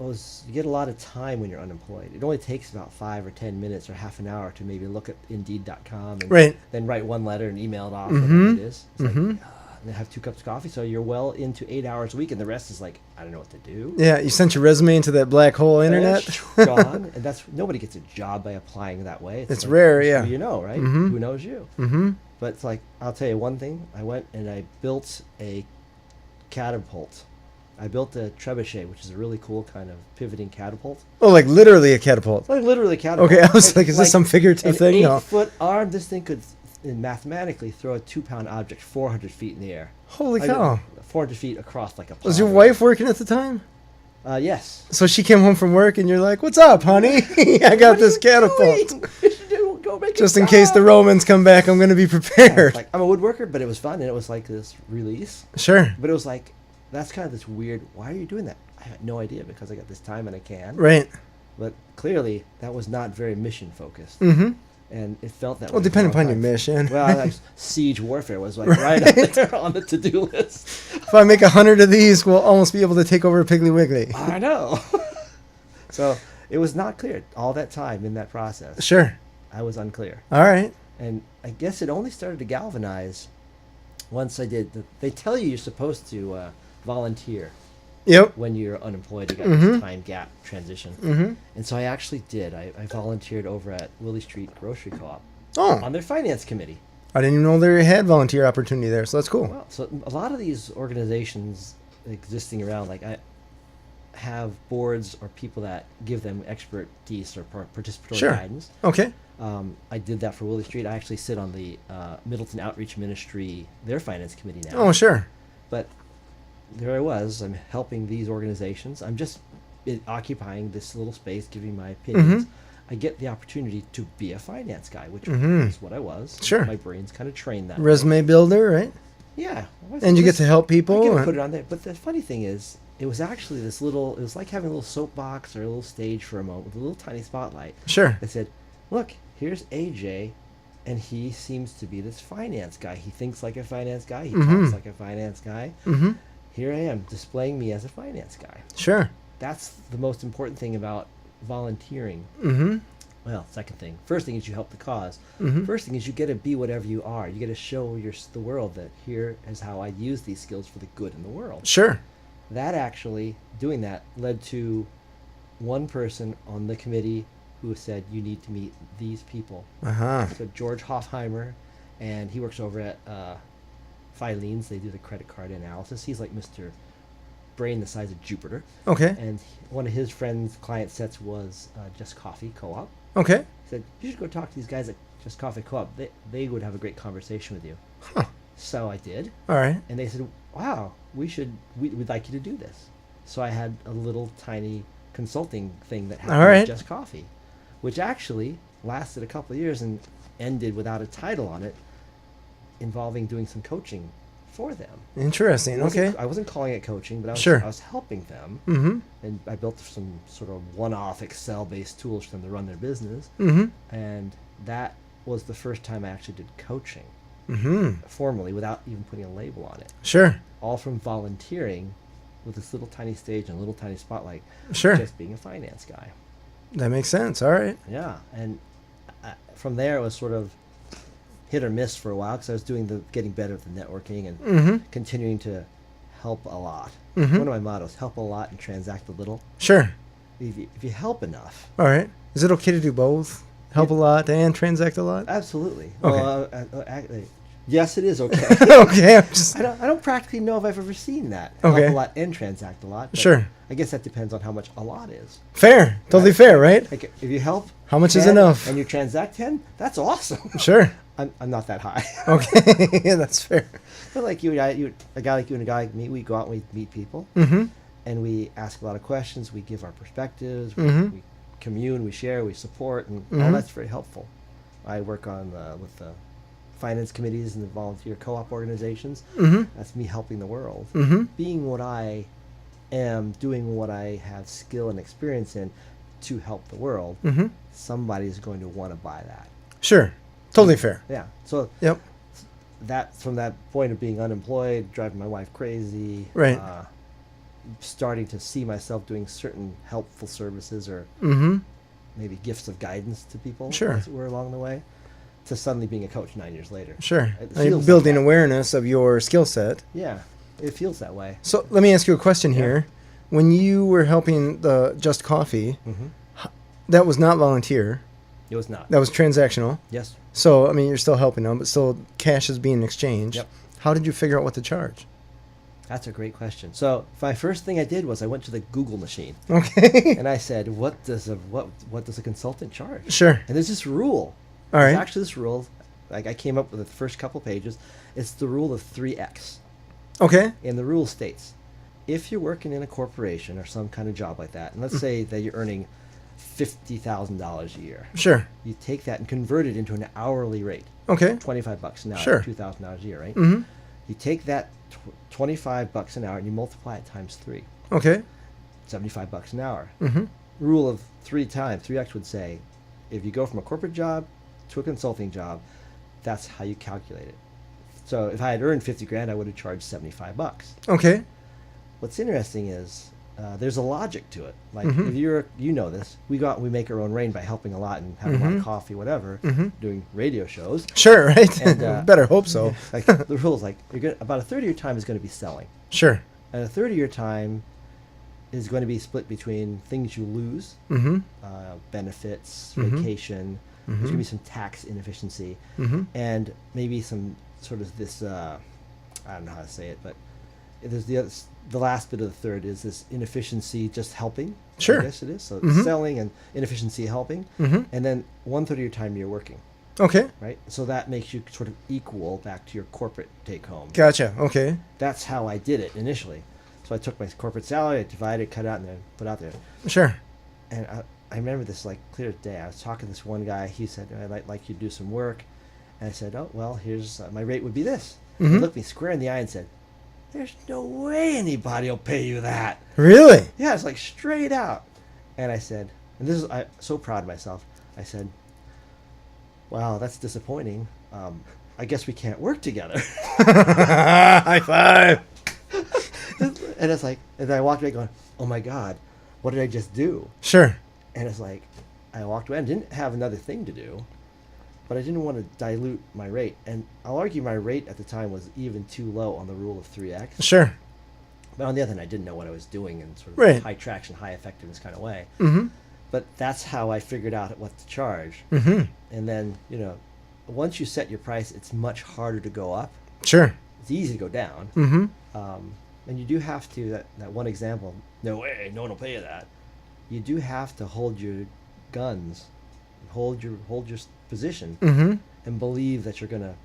Speaker 2: you get a lot of time when you're unemployed. It only takes about 5 or 10 minutes or half an hour to maybe look at Indeed.com and
Speaker 1: Right.
Speaker 2: then write one letter and email it off. Whatever it is. It's like,
Speaker 1: Mhm.
Speaker 2: and then have 2 cups of coffee. So you're well into 8 hours a week, and the rest is like, I don't know what to do.
Speaker 1: Yeah, you sent your resume into that black hole internet.
Speaker 2: Gone. And that's nobody gets a job by applying that way.
Speaker 1: It's
Speaker 2: like,
Speaker 1: rare,
Speaker 2: who
Speaker 1: yeah.
Speaker 2: You know, right?
Speaker 1: Mhm.
Speaker 2: Who knows you?
Speaker 1: Mm-hmm.
Speaker 2: But it's like, I'll tell you one thing. I went and I built a catapult. I built a trebuchet, which is a really cool kind of pivoting catapult.
Speaker 1: Oh, like literally a catapult.
Speaker 2: It's like literally a catapult.
Speaker 1: Okay, I was like, is this some figurative thing?
Speaker 2: An
Speaker 1: No.
Speaker 2: 8-foot arm. This thing could mathematically throw a 2-pound object 400 feet in the air.
Speaker 1: Holy
Speaker 2: I mean,
Speaker 1: cow.
Speaker 2: 400 feet across like a.
Speaker 1: Was your
Speaker 2: pond.
Speaker 1: wife working at the time?
Speaker 2: Yes.
Speaker 1: So she came home from work and you're like, what's up, honey? I got this catapult.
Speaker 2: Go make
Speaker 1: Just
Speaker 2: a
Speaker 1: in case the
Speaker 2: job.
Speaker 1: Romans come back, I'm going to be prepared.
Speaker 2: Like, I'm a woodworker, but it was fun, and it was like this release.
Speaker 1: Sure.
Speaker 2: But it was like, that's kind of this weird, why are you doing that? I had no idea, because I got this time and I can.
Speaker 1: Right.
Speaker 2: But clearly, that was not very mission focused.
Speaker 1: Mm-hmm.
Speaker 2: And it felt that
Speaker 1: Well,
Speaker 2: way.
Speaker 1: depending
Speaker 2: for a
Speaker 1: upon your
Speaker 2: long time.
Speaker 1: mission.
Speaker 2: Well, like, siege warfare was like right up there on the to-do list.
Speaker 1: If I make 100 of these, we'll almost be able to take over Piggly Wiggly.
Speaker 2: I know. So it was not clear all that time in that process.
Speaker 1: Sure.
Speaker 2: I was unclear.
Speaker 1: All right.
Speaker 2: And I guess it only started to galvanize once I did. They tell you you're supposed to volunteer
Speaker 1: Yep.
Speaker 2: when you're unemployed. You got
Speaker 1: Mhm.
Speaker 2: this time gap transition.
Speaker 1: Mm-hmm.
Speaker 2: And so I actually did. I volunteered over at Willie Street Grocery Co-op
Speaker 1: Oh,
Speaker 2: on their finance committee.
Speaker 1: I didn't even know they had volunteer opportunity there, so that's cool.
Speaker 2: Well, so a lot of these organizations existing around, like I have boards or people that give them expertise or participatory
Speaker 1: Sure.
Speaker 2: guidance.
Speaker 1: Okay.
Speaker 2: I did that for Willie Street. I actually sit on the Middleton Outreach Ministry, their finance committee now.
Speaker 1: Oh, sure.
Speaker 2: But there I was. I'm helping these organizations. I'm just occupying this little space, giving my opinions. I get the opportunity to be a finance guy, which is what I was.
Speaker 1: Sure.
Speaker 2: My brain's kind of trained that way.
Speaker 1: Resume builder, right?
Speaker 2: Yeah.
Speaker 1: And you get to help people.
Speaker 2: I get to
Speaker 1: and-
Speaker 2: put it on there. But the funny thing is, it was actually this little, it was like having a little soapbox or a little stage for a moment with a little tiny spotlight.
Speaker 1: Sure.
Speaker 2: That said, look, here's AJ, and he seems to be this finance guy. He thinks like a finance guy. He talks like a finance guy.
Speaker 1: Mm-hmm.
Speaker 2: Here I am, displaying me as a finance guy.
Speaker 1: Sure.
Speaker 2: That's the most important thing about volunteering.
Speaker 1: Mm-hmm.
Speaker 2: Well, second thing. First thing is you help the cause.
Speaker 1: Mhm.
Speaker 2: First thing is you get to be whatever you are. You get to show the world that here is how I use these skills for the good in the world.
Speaker 1: Sure.
Speaker 2: That actually, doing that, led to one person on the committee who said, you need to meet these people.
Speaker 1: Uh-huh.
Speaker 2: So George Hoffheimer, and he works over at Filene's. They do the credit card analysis. He's like Mr. Brain the size of Jupiter.
Speaker 1: Okay.
Speaker 2: And one of his friends' client sets was Just Coffee Co-op.
Speaker 1: Okay.
Speaker 2: He said, you should go talk to these guys at Just Coffee Co-op. They would have a great conversation with you.
Speaker 1: Huh.
Speaker 2: So I did.
Speaker 1: All right.
Speaker 2: And they said, wow, we'd like you to do this. So I had a little tiny consulting thing that happened
Speaker 1: All right.
Speaker 2: with Just Coffee, which actually lasted a couple of years and ended without a title on it, involving doing some coaching for them.
Speaker 1: Interesting. Okay.
Speaker 2: I wasn't calling it coaching, but
Speaker 1: Sure.
Speaker 2: I was helping them.
Speaker 1: Mm-hmm.
Speaker 2: And I built some sort of one-off Excel-based tools for them to run their business.
Speaker 1: Mm-hmm.
Speaker 2: And that was the first time I actually did coaching
Speaker 1: Mm-hmm.
Speaker 2: formally without even putting a label on it.
Speaker 1: Sure.
Speaker 2: All from volunteering with this little tiny stage and a little tiny spotlight.
Speaker 1: Sure.
Speaker 2: Just being a finance guy.
Speaker 1: That makes sense. All right.
Speaker 2: Yeah. And from there, it was sort of hit or miss for a while because I was getting better at the networking and
Speaker 1: Mm-hmm.
Speaker 2: continuing to help a lot.
Speaker 1: Mhm.
Speaker 2: One of my mottos, help a lot and transact a little.
Speaker 1: Sure.
Speaker 2: If you help enough,
Speaker 1: All right. Is it okay to do both? Help a lot and transact a lot?
Speaker 2: absolutely.
Speaker 1: Okay.
Speaker 2: Well, actually, yes, it is okay.
Speaker 1: Okay. I'm just...
Speaker 2: I don't practically know if I've ever seen that.
Speaker 1: Okay.
Speaker 2: Help a lot and transact a lot. but
Speaker 1: Sure.
Speaker 2: I guess that depends on how much a lot is.
Speaker 1: Fair. Totally
Speaker 2: Right.
Speaker 1: fair, right?
Speaker 2: Like if you help,
Speaker 1: How much is
Speaker 2: 10
Speaker 1: enough?
Speaker 2: and you transact 10, that's awesome.
Speaker 1: Sure.
Speaker 2: I'm not that high.
Speaker 1: Okay. Yeah, that's fair.
Speaker 2: But like you and I, a guy like you and a guy like me, we go out and we meet people,
Speaker 1: Mm-hmm.
Speaker 2: and we ask a lot of questions. We give our perspectives.
Speaker 1: Mhm.
Speaker 2: We commune. We share. We support, and all
Speaker 1: Mhm.
Speaker 2: that's very helpful. I work on with the finance committees and the volunteer co-op organizations. That's me helping the world. Being what I am, doing what I have skill and experience in to help the world, somebody's going to want to buy that.
Speaker 1: Sure. Totally fair.
Speaker 2: Yeah. So
Speaker 1: Yep.
Speaker 2: that from that point of being unemployed, driving my wife crazy,
Speaker 1: Right.
Speaker 2: Starting to see myself doing certain helpful services or maybe gifts of guidance to people
Speaker 1: Sure.
Speaker 2: as we're along the way, to suddenly being a coach 9 years later.
Speaker 1: Sure.
Speaker 2: It
Speaker 1: I mean,
Speaker 2: feels
Speaker 1: building
Speaker 2: like that.
Speaker 1: awareness of your skill set.
Speaker 2: Yeah, it feels that way.
Speaker 1: So let me ask you a question
Speaker 2: Yeah.
Speaker 1: here. When you were helping the Just Coffee, that was not volunteer.
Speaker 2: It was not.
Speaker 1: That was transactional.
Speaker 2: Yes.
Speaker 1: So, I mean, you're still helping them, but still cash is being exchanged.
Speaker 2: Yep.
Speaker 1: How did you figure out what to charge?
Speaker 2: That's a great question. So my first thing I did was I went to the Google machine
Speaker 1: Okay.
Speaker 2: and I said, what does a consultant charge?
Speaker 1: Sure.
Speaker 2: And there's this rule.
Speaker 1: All
Speaker 2: There's
Speaker 1: right.
Speaker 2: actually this rule. Like I came up with the first couple pages. It's the rule of 3x.
Speaker 1: Okay.
Speaker 2: And the rule states, if you're working in a corporation or some kind of job like that, and let's say that you're earning $50,000 a year,
Speaker 1: Sure.
Speaker 2: you take that and convert it into an hourly rate,
Speaker 1: Okay.
Speaker 2: $25 an hour,
Speaker 1: Sure.
Speaker 2: $2,000 a year, right?
Speaker 1: Mm-hmm.
Speaker 2: You take that $25 an hour and you multiply it times 3,
Speaker 1: Okay.
Speaker 2: $75 an hour.
Speaker 1: Mm-hmm.
Speaker 2: Rule of 3x would say, if you go from a corporate job to a consulting job, that's how you calculate it. So if I had earned 50 grand, I would have charged $75.
Speaker 1: Okay.
Speaker 2: What's interesting is there's a logic to it. Like if you're, you know this, we go out and we make our own rain by helping a lot and having a lot of coffee, whatever, doing radio shows.
Speaker 1: Sure, right?
Speaker 2: And,
Speaker 1: Better hope so.
Speaker 2: Like the rules, like about a third of your time is going to be selling,
Speaker 1: Sure.
Speaker 2: and a third of your time is going to be split between things you lose, benefits, vacation. There's going to be some tax inefficiency, and maybe some sort of this. I don't know how to say it, but there's the last bit of the third is this inefficiency just helping.
Speaker 1: Sure.
Speaker 2: I guess it is. So selling and inefficiency helping, and then 1/3 of your time you're working.
Speaker 1: Okay.
Speaker 2: Right. So that makes you sort of equal back to your corporate take home.
Speaker 1: Gotcha. Okay.
Speaker 2: That's how I did it initially. So I took my corporate salary, I divided, cut out, and then put out there.
Speaker 1: Sure.
Speaker 2: And I remember this like clear as day. I was talking to this one guy. He said, "I'd like you to do some work," and I said, "Oh well, here's my rate would be this." He looked me square in the eye and said, "There's no way anybody will pay you that."
Speaker 1: Really?
Speaker 2: Yeah, it's like straight out. And I said, and this is I'm so proud of myself. I said, "Wow, that's disappointing. I guess we can't work together."
Speaker 1: High five.
Speaker 2: And it's like, and I walked away going, "Oh my God, what did I just do?"
Speaker 1: Sure.
Speaker 2: And it's like, I walked away and didn't have another thing to do, but I didn't want to dilute my rate. And I'll argue my rate at the time was even too low on the rule of 3x.
Speaker 1: Sure.
Speaker 2: But on the other hand, I didn't know what I was doing in sort of
Speaker 1: Right.
Speaker 2: high traction, high effectiveness kind of way.
Speaker 1: Mm-hmm.
Speaker 2: But that's how I figured out what to charge.
Speaker 1: Mm-hmm.
Speaker 2: And then, once you set your price, it's much harder to go up.
Speaker 1: Sure.
Speaker 2: It's easy to go down.
Speaker 1: Mm-hmm.
Speaker 2: And you do have to, that one example, no way, no one will pay you that. You do have to hold your guns, hold your position,
Speaker 1: Mm-hmm.
Speaker 2: and believe that you're going to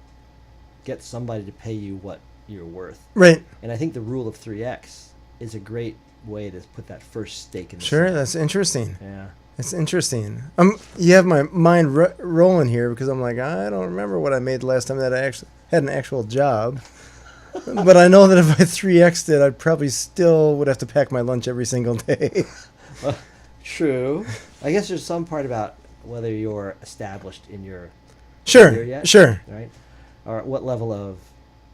Speaker 2: get somebody to pay you what you're worth.
Speaker 1: Right.
Speaker 2: And I think the rule of 3x is a great way to put that first stake in the
Speaker 1: Sure.
Speaker 2: sand.
Speaker 1: That's interesting.
Speaker 2: Yeah.
Speaker 1: That's interesting. You have my mind rolling here because I'm like, I don't remember what I made the last time that I actually had an actual job. But I know that if I 3x'd it, I probably still would have to pack my lunch every single day.
Speaker 2: Well, true. I guess there's some part about whether you're established in your career
Speaker 1: Sure.
Speaker 2: yet,
Speaker 1: Sure.
Speaker 2: right? Or what level of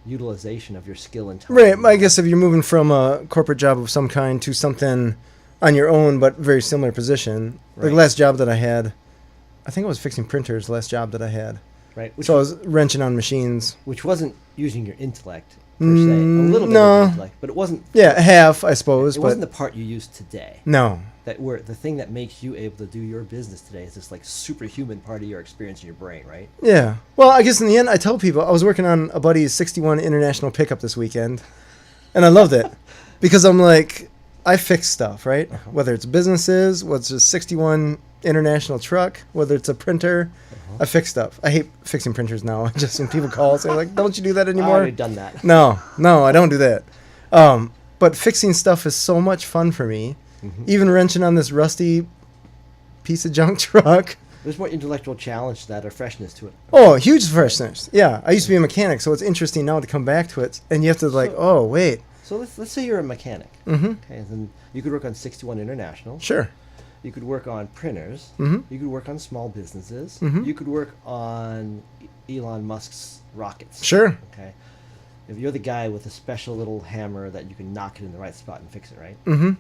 Speaker 2: utilization of your skill and time.
Speaker 1: Right. I guess if you're moving from a corporate job of some kind to something on your own, but very similar position.
Speaker 2: Right.
Speaker 1: The last job that I had, I think it was fixing printers, the last job that I had.
Speaker 2: Right.
Speaker 1: So I was wrenching on machines.
Speaker 2: Which wasn't using your intellect per se. A little bit
Speaker 1: no.
Speaker 2: of intellect, but it wasn't.
Speaker 1: Yeah, half, I suppose.
Speaker 2: It
Speaker 1: but
Speaker 2: wasn't the part you use today.
Speaker 1: No.
Speaker 2: The thing that makes you able to do your business today is this like superhuman part of your experience in your brain, right?
Speaker 1: Yeah. Well, I guess in the end, I tell people I was working on a buddy's 61 International pickup this weekend, and I loved it because I'm like, I fix stuff, right?
Speaker 2: Uh-huh.
Speaker 1: Whether it's businesses, whether it's a 61 International truck, whether it's a printer, I fix stuff. I hate fixing printers now. Just when people call, say like, "Don't you do that
Speaker 2: I
Speaker 1: anymore?"
Speaker 2: already done that.
Speaker 1: No, I don't do that. But fixing stuff is so much fun for me. Even wrenching on this rusty piece of junk truck,
Speaker 2: There's more intellectual challenge to that or freshness to it.
Speaker 1: Oh, huge freshness. Yeah, I used to be a mechanic, so it's interesting now to come back to it, and you have to oh, wait.
Speaker 2: So let's say you're a mechanic.
Speaker 1: Mm-hmm.
Speaker 2: Okay, and then you could work on 61 International.
Speaker 1: Sure.
Speaker 2: You could work on printers.
Speaker 1: Mm-hmm.
Speaker 2: You could work on small businesses.
Speaker 1: Mm-hmm.
Speaker 2: You could work on Elon Musk's rockets.
Speaker 1: Sure.
Speaker 2: Okay. If you're the guy with a special little hammer that you can knock it in the right spot and fix it, right?
Speaker 1: Mm-hmm.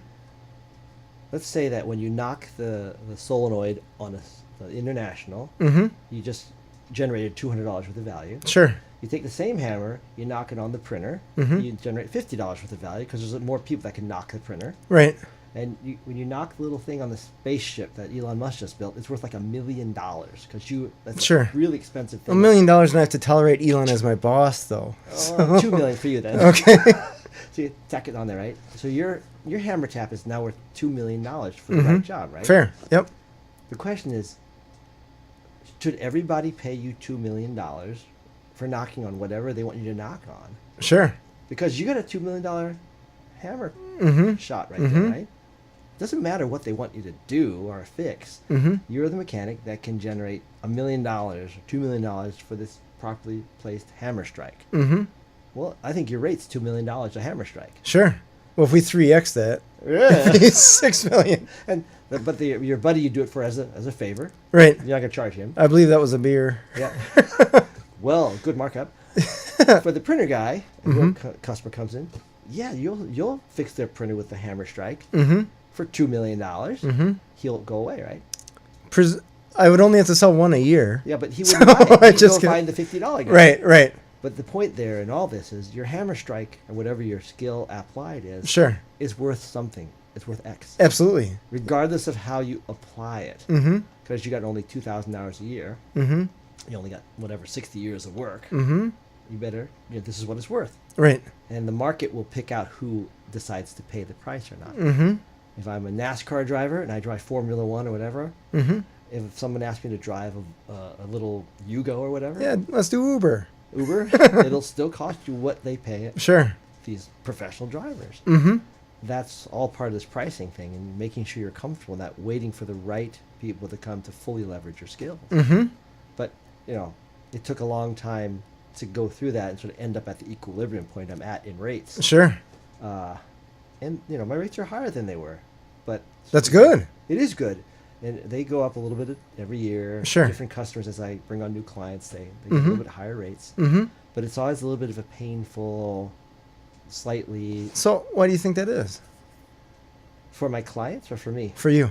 Speaker 2: Let's say that when you knock the solenoid on the International,
Speaker 1: Mm-hmm.
Speaker 2: you just generated $200 worth of value.
Speaker 1: Sure.
Speaker 2: You take the same hammer, you knock it on the printer,
Speaker 1: Mm-hmm.
Speaker 2: you generate $50 worth of value because there's more people that can knock the printer.
Speaker 1: Right.
Speaker 2: And when you knock the little thing on the spaceship that Elon Musk just built, it's worth like $1 million because that's
Speaker 1: Sure.
Speaker 2: a really expensive thing.
Speaker 1: $1 million, and I have to tolerate Elon as my boss, though.
Speaker 2: $2 million for you then.
Speaker 1: Okay.
Speaker 2: So you tack it on there, right? So your hammer tap is now worth $2 million for the right job, right?
Speaker 1: Fair. Yep.
Speaker 2: The question is, should everybody pay you $2 million for knocking on whatever they want you to knock on?
Speaker 1: Sure.
Speaker 2: Because you got a $2 million hammer
Speaker 1: Mm-hmm.
Speaker 2: shot right
Speaker 1: Mm-hmm.
Speaker 2: there, right? Doesn't matter what they want you to do or fix.
Speaker 1: Mm-hmm.
Speaker 2: You're the mechanic that can generate $1 million or $2 million for this properly placed hammer strike.
Speaker 1: Mm-hmm.
Speaker 2: Well, I think your rate's $2 million a hammer strike.
Speaker 1: Sure. Well, if we 3x that,
Speaker 2: Yeah.
Speaker 1: it's $6 million.
Speaker 2: And but your buddy you do it for as a favor.
Speaker 1: Right.
Speaker 2: You're not gonna charge him.
Speaker 1: I believe that was a beer.
Speaker 2: Yeah. Well, good markup. For the printer guy, your customer comes in. Yeah, you'll fix their printer with the hammer strike
Speaker 1: Mm-hmm.
Speaker 2: for $2 million.
Speaker 1: Mm-hmm.
Speaker 2: He'll go away, right?
Speaker 1: I would only have to sell one a year.
Speaker 2: Yeah, but he wouldn't buy it.
Speaker 1: I
Speaker 2: He'd
Speaker 1: just
Speaker 2: go
Speaker 1: can't-
Speaker 2: find the $50 guy.
Speaker 1: Right, right.
Speaker 2: But the point there in all this is your hammer strike or whatever your skill applied
Speaker 1: Sure.
Speaker 2: is worth something. It's worth X.
Speaker 1: Absolutely.
Speaker 2: Regardless of how you apply it.
Speaker 1: Mm-hmm.
Speaker 2: Because you got only 2,000 hours a year.
Speaker 1: Mm-hmm.
Speaker 2: You only got, 60 years of work.
Speaker 1: Mm-hmm.
Speaker 2: You better, this is what it's worth.
Speaker 1: Right.
Speaker 2: And the market will pick out who decides to pay the price or not.
Speaker 1: Mm-hmm.
Speaker 2: If I'm a NASCAR driver and I drive Formula One or whatever,
Speaker 1: Mm-hmm.
Speaker 2: if someone asks me to drive a little Yugo or whatever,
Speaker 1: Yeah, let's do Uber.
Speaker 2: Uber, it'll still cost you what they pay
Speaker 1: Sure.
Speaker 2: these professional drivers.
Speaker 1: Mm-hmm.
Speaker 2: That's all part of this pricing thing and making sure you're comfortable in that, waiting for the right people to come to fully leverage your skills.
Speaker 1: Mm-hmm.
Speaker 2: But, it took a long time to go through that and sort of end up at the equilibrium point I'm at in rates.
Speaker 1: Sure.
Speaker 2: And, my rates are higher than they were. But
Speaker 1: That's good.
Speaker 2: it is good. And they go up a little bit every year.
Speaker 1: Sure.
Speaker 2: Different customers, as I bring on new clients, they get a
Speaker 1: Mhm.
Speaker 2: little bit higher rates.
Speaker 1: Mm-hmm.
Speaker 2: But it's always a little bit of a painful, slightly,
Speaker 1: So why do you think that is?
Speaker 2: for my clients or for me?
Speaker 1: For you?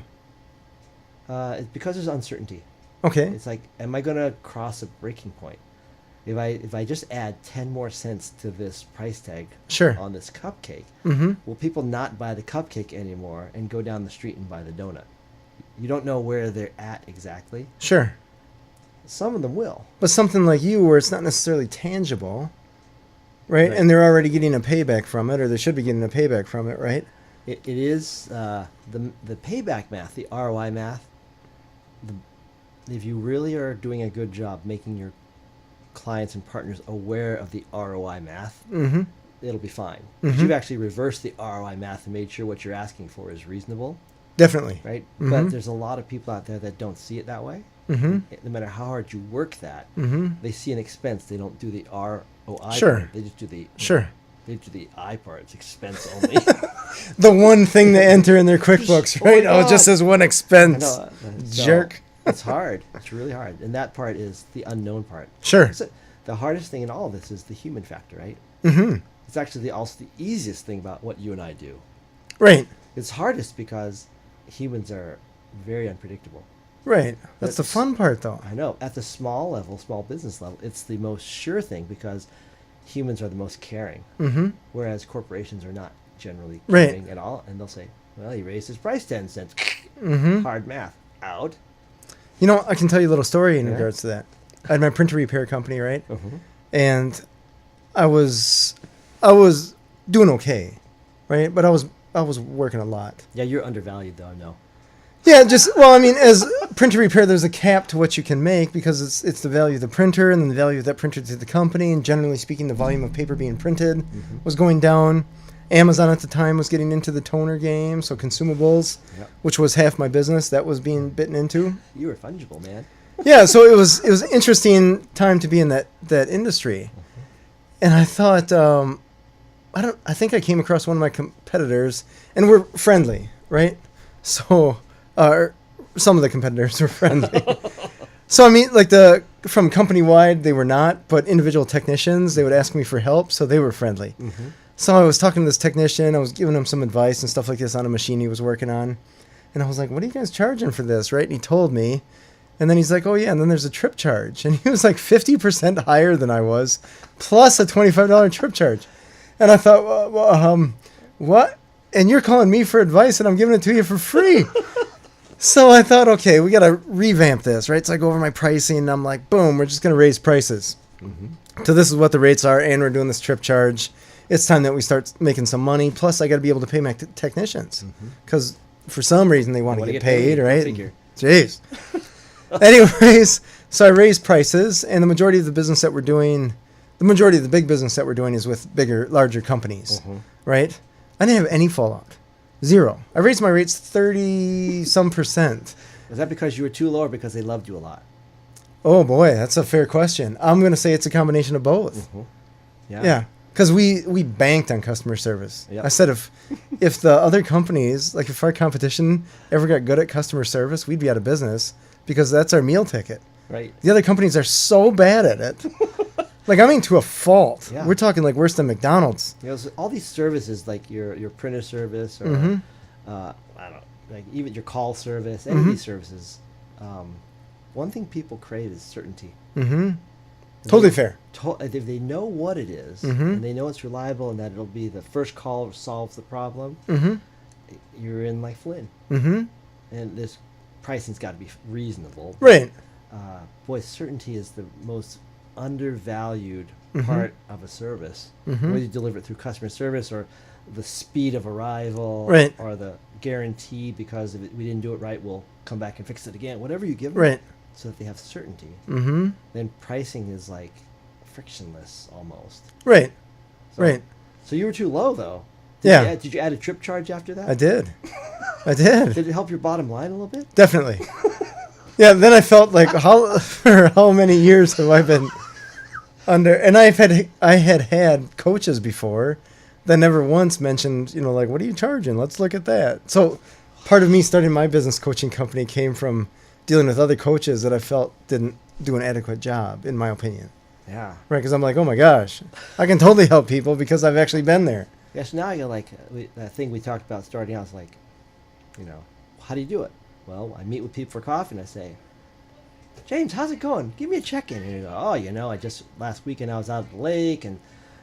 Speaker 2: It's because there's uncertainty.
Speaker 1: Okay.
Speaker 2: It's like, am I going to cross a breaking point? If I just add 10 more cents to this price tag
Speaker 1: Sure.
Speaker 2: on this cupcake,
Speaker 1: Mm-hmm.
Speaker 2: will people not buy the cupcake anymore and go down the street and buy the donut? You don't know where they're at exactly.
Speaker 1: Sure.
Speaker 2: Some of them will.
Speaker 1: But something like you where it's not necessarily tangible, right?
Speaker 2: Right.
Speaker 1: And they're already getting a payback from it, or they should be getting a payback from it, right?
Speaker 2: It is the payback math, the ROI math. If you really are doing a good job making your clients and partners aware of the ROI math,
Speaker 1: Mm-hmm.
Speaker 2: it'll be fine. 'Cause
Speaker 1: Mhm.
Speaker 2: you've actually reversed the ROI math and made sure what you're asking for is reasonable,
Speaker 1: Definitely.
Speaker 2: right?
Speaker 1: Mhm.
Speaker 2: But there's a lot of people out there that don't see it that way.
Speaker 1: Mm-hmm.
Speaker 2: No matter how hard you work that,
Speaker 1: Mm-hmm.
Speaker 2: they see an expense. They don't do the ROI
Speaker 1: Sure.
Speaker 2: part. They just do the
Speaker 1: Sure.
Speaker 2: They do the I part. It's expense only.
Speaker 1: The one thing to enter in their QuickBooks,
Speaker 2: Oh my
Speaker 1: right? Oh, it just
Speaker 2: God.
Speaker 1: says one
Speaker 2: I
Speaker 1: expense.
Speaker 2: know, so
Speaker 1: Jerk.
Speaker 2: It's hard. It's really hard, and that part is the unknown part.
Speaker 1: Sure.
Speaker 2: So the hardest thing in all of this is the human factor, right?
Speaker 1: Mm-hmm.
Speaker 2: It's actually also the easiest thing about what you and I do.
Speaker 1: Right.
Speaker 2: It's hardest because humans are very unpredictable.
Speaker 1: Right. That's the
Speaker 2: That's-
Speaker 1: fun part, though.
Speaker 2: I know. At the small level, small business level, it's the most sure thing because humans are the most caring,
Speaker 1: Mm-hmm.
Speaker 2: whereas corporations are not generally
Speaker 1: Right.
Speaker 2: caring at all. And they'll say, well, he raised his price 10 cents.
Speaker 1: Mm-hmm.
Speaker 2: Hard math. Out.
Speaker 1: You know, I can tell you a little story in
Speaker 2: Yeah.
Speaker 1: regards to that. I had my printer repair company, right?
Speaker 2: Uh-huh.
Speaker 1: And I was doing okay, right? But I was working a lot.
Speaker 2: Yeah, you're undervalued, though, no.
Speaker 1: Yeah, well, I mean, as printer repair, there's a cap to what you can make because it's the value of the printer and then the value of that printer to the company. And generally speaking, the volume of paper being printed was going down. Amazon at the time was getting into the toner game, so consumables,
Speaker 2: Yep.
Speaker 1: which was half my business, that was being bitten into.
Speaker 2: You were fungible, man.
Speaker 1: Yeah, so it was an interesting time to be in that industry, and I thought I think I came across one of my competitors, and we're friendly, right? So some of the competitors were friendly. So I mean, like from company wide, they were not, but individual technicians, they would ask me for help, so they were friendly.
Speaker 2: Mm-hmm.
Speaker 1: So I was talking to this technician, I was giving him some advice and stuff like this on a machine he was working on, and I was like, "What are you guys charging for this?" Right? And he told me. And then he's like, "Oh, yeah, and then there's a trip charge." And he was like 50% higher than I was, plus a $25 trip charge. And I thought, what? And you're calling me for advice, and I'm giving it to you for free. So I thought, okay, we got to revamp this, right? So I go over my pricing, and I'm like, boom, we're just going to raise prices. Mm-hmm. So this is what the rates are, and we're doing this trip charge. It's time that we start making some money. Plus, I got to be able to pay my technicians. Because for some reason, they want to get paid, right?
Speaker 2: Figure.
Speaker 1: Jeez. Anyways, so I raised prices, and the majority of the business that we're doing, the majority of the big business that we're doing is with larger companies, right? I didn't have any fallout. Zero. I raised my rates 30-some%.
Speaker 2: Was that because you were too low or because they loved you a lot?
Speaker 1: Oh, boy, that's a fair question. I'm going to say it's a combination of both. Yeah. Because we banked on customer service.
Speaker 2: Yep.
Speaker 1: I said if the other companies, like if our competition ever got good at customer service, we'd be out of business. Because that's our meal ticket.
Speaker 2: Right.
Speaker 1: The other companies are so bad at it. Like, I mean, to a fault.
Speaker 2: Yeah.
Speaker 1: We're talking like worse than McDonald's.
Speaker 2: You know, so all these services, like your printer service, or I don't know, like even your call service, any of these services, one thing people crave is certainty.
Speaker 1: Totally fair.
Speaker 2: If they know what it is, and they know it's reliable, and that it'll be the first call that solves the problem, you're in like Flynn. And this pricing's got to be reasonable.
Speaker 1: Right.
Speaker 2: Boy, certainty is the most undervalued part of a service. Whether you deliver it through customer service or the speed of arrival,
Speaker 1: Right.
Speaker 2: or the guarantee because if we didn't do it right, we'll come back and fix it again. Whatever you give them,
Speaker 1: Right.
Speaker 2: so that they have certainty. Then pricing is like frictionless almost.
Speaker 1: Right.
Speaker 2: So,
Speaker 1: Right.
Speaker 2: So you were too low though.
Speaker 1: Yeah.
Speaker 2: Did you add a trip charge after that?
Speaker 1: I did. I did.
Speaker 2: Did it help your bottom line a little bit?
Speaker 1: Definitely. Yeah, then I felt like for how many years have I been under, and I had coaches before that never once mentioned, like, what are you charging? Let's look at that. So part of me starting my business coaching company came from dealing with other coaches that I felt didn't do an adequate job, in my opinion.
Speaker 2: Yeah.
Speaker 1: Right, because I'm like, oh my gosh, I can totally help people because I've actually been there.
Speaker 2: Yes, now you're like, that thing we talked about starting out is like, how do you do it? Well, I meet with people for coffee and I say, James, how's it going? Give me a check-in. And you go, I just, last weekend I was out at the lake and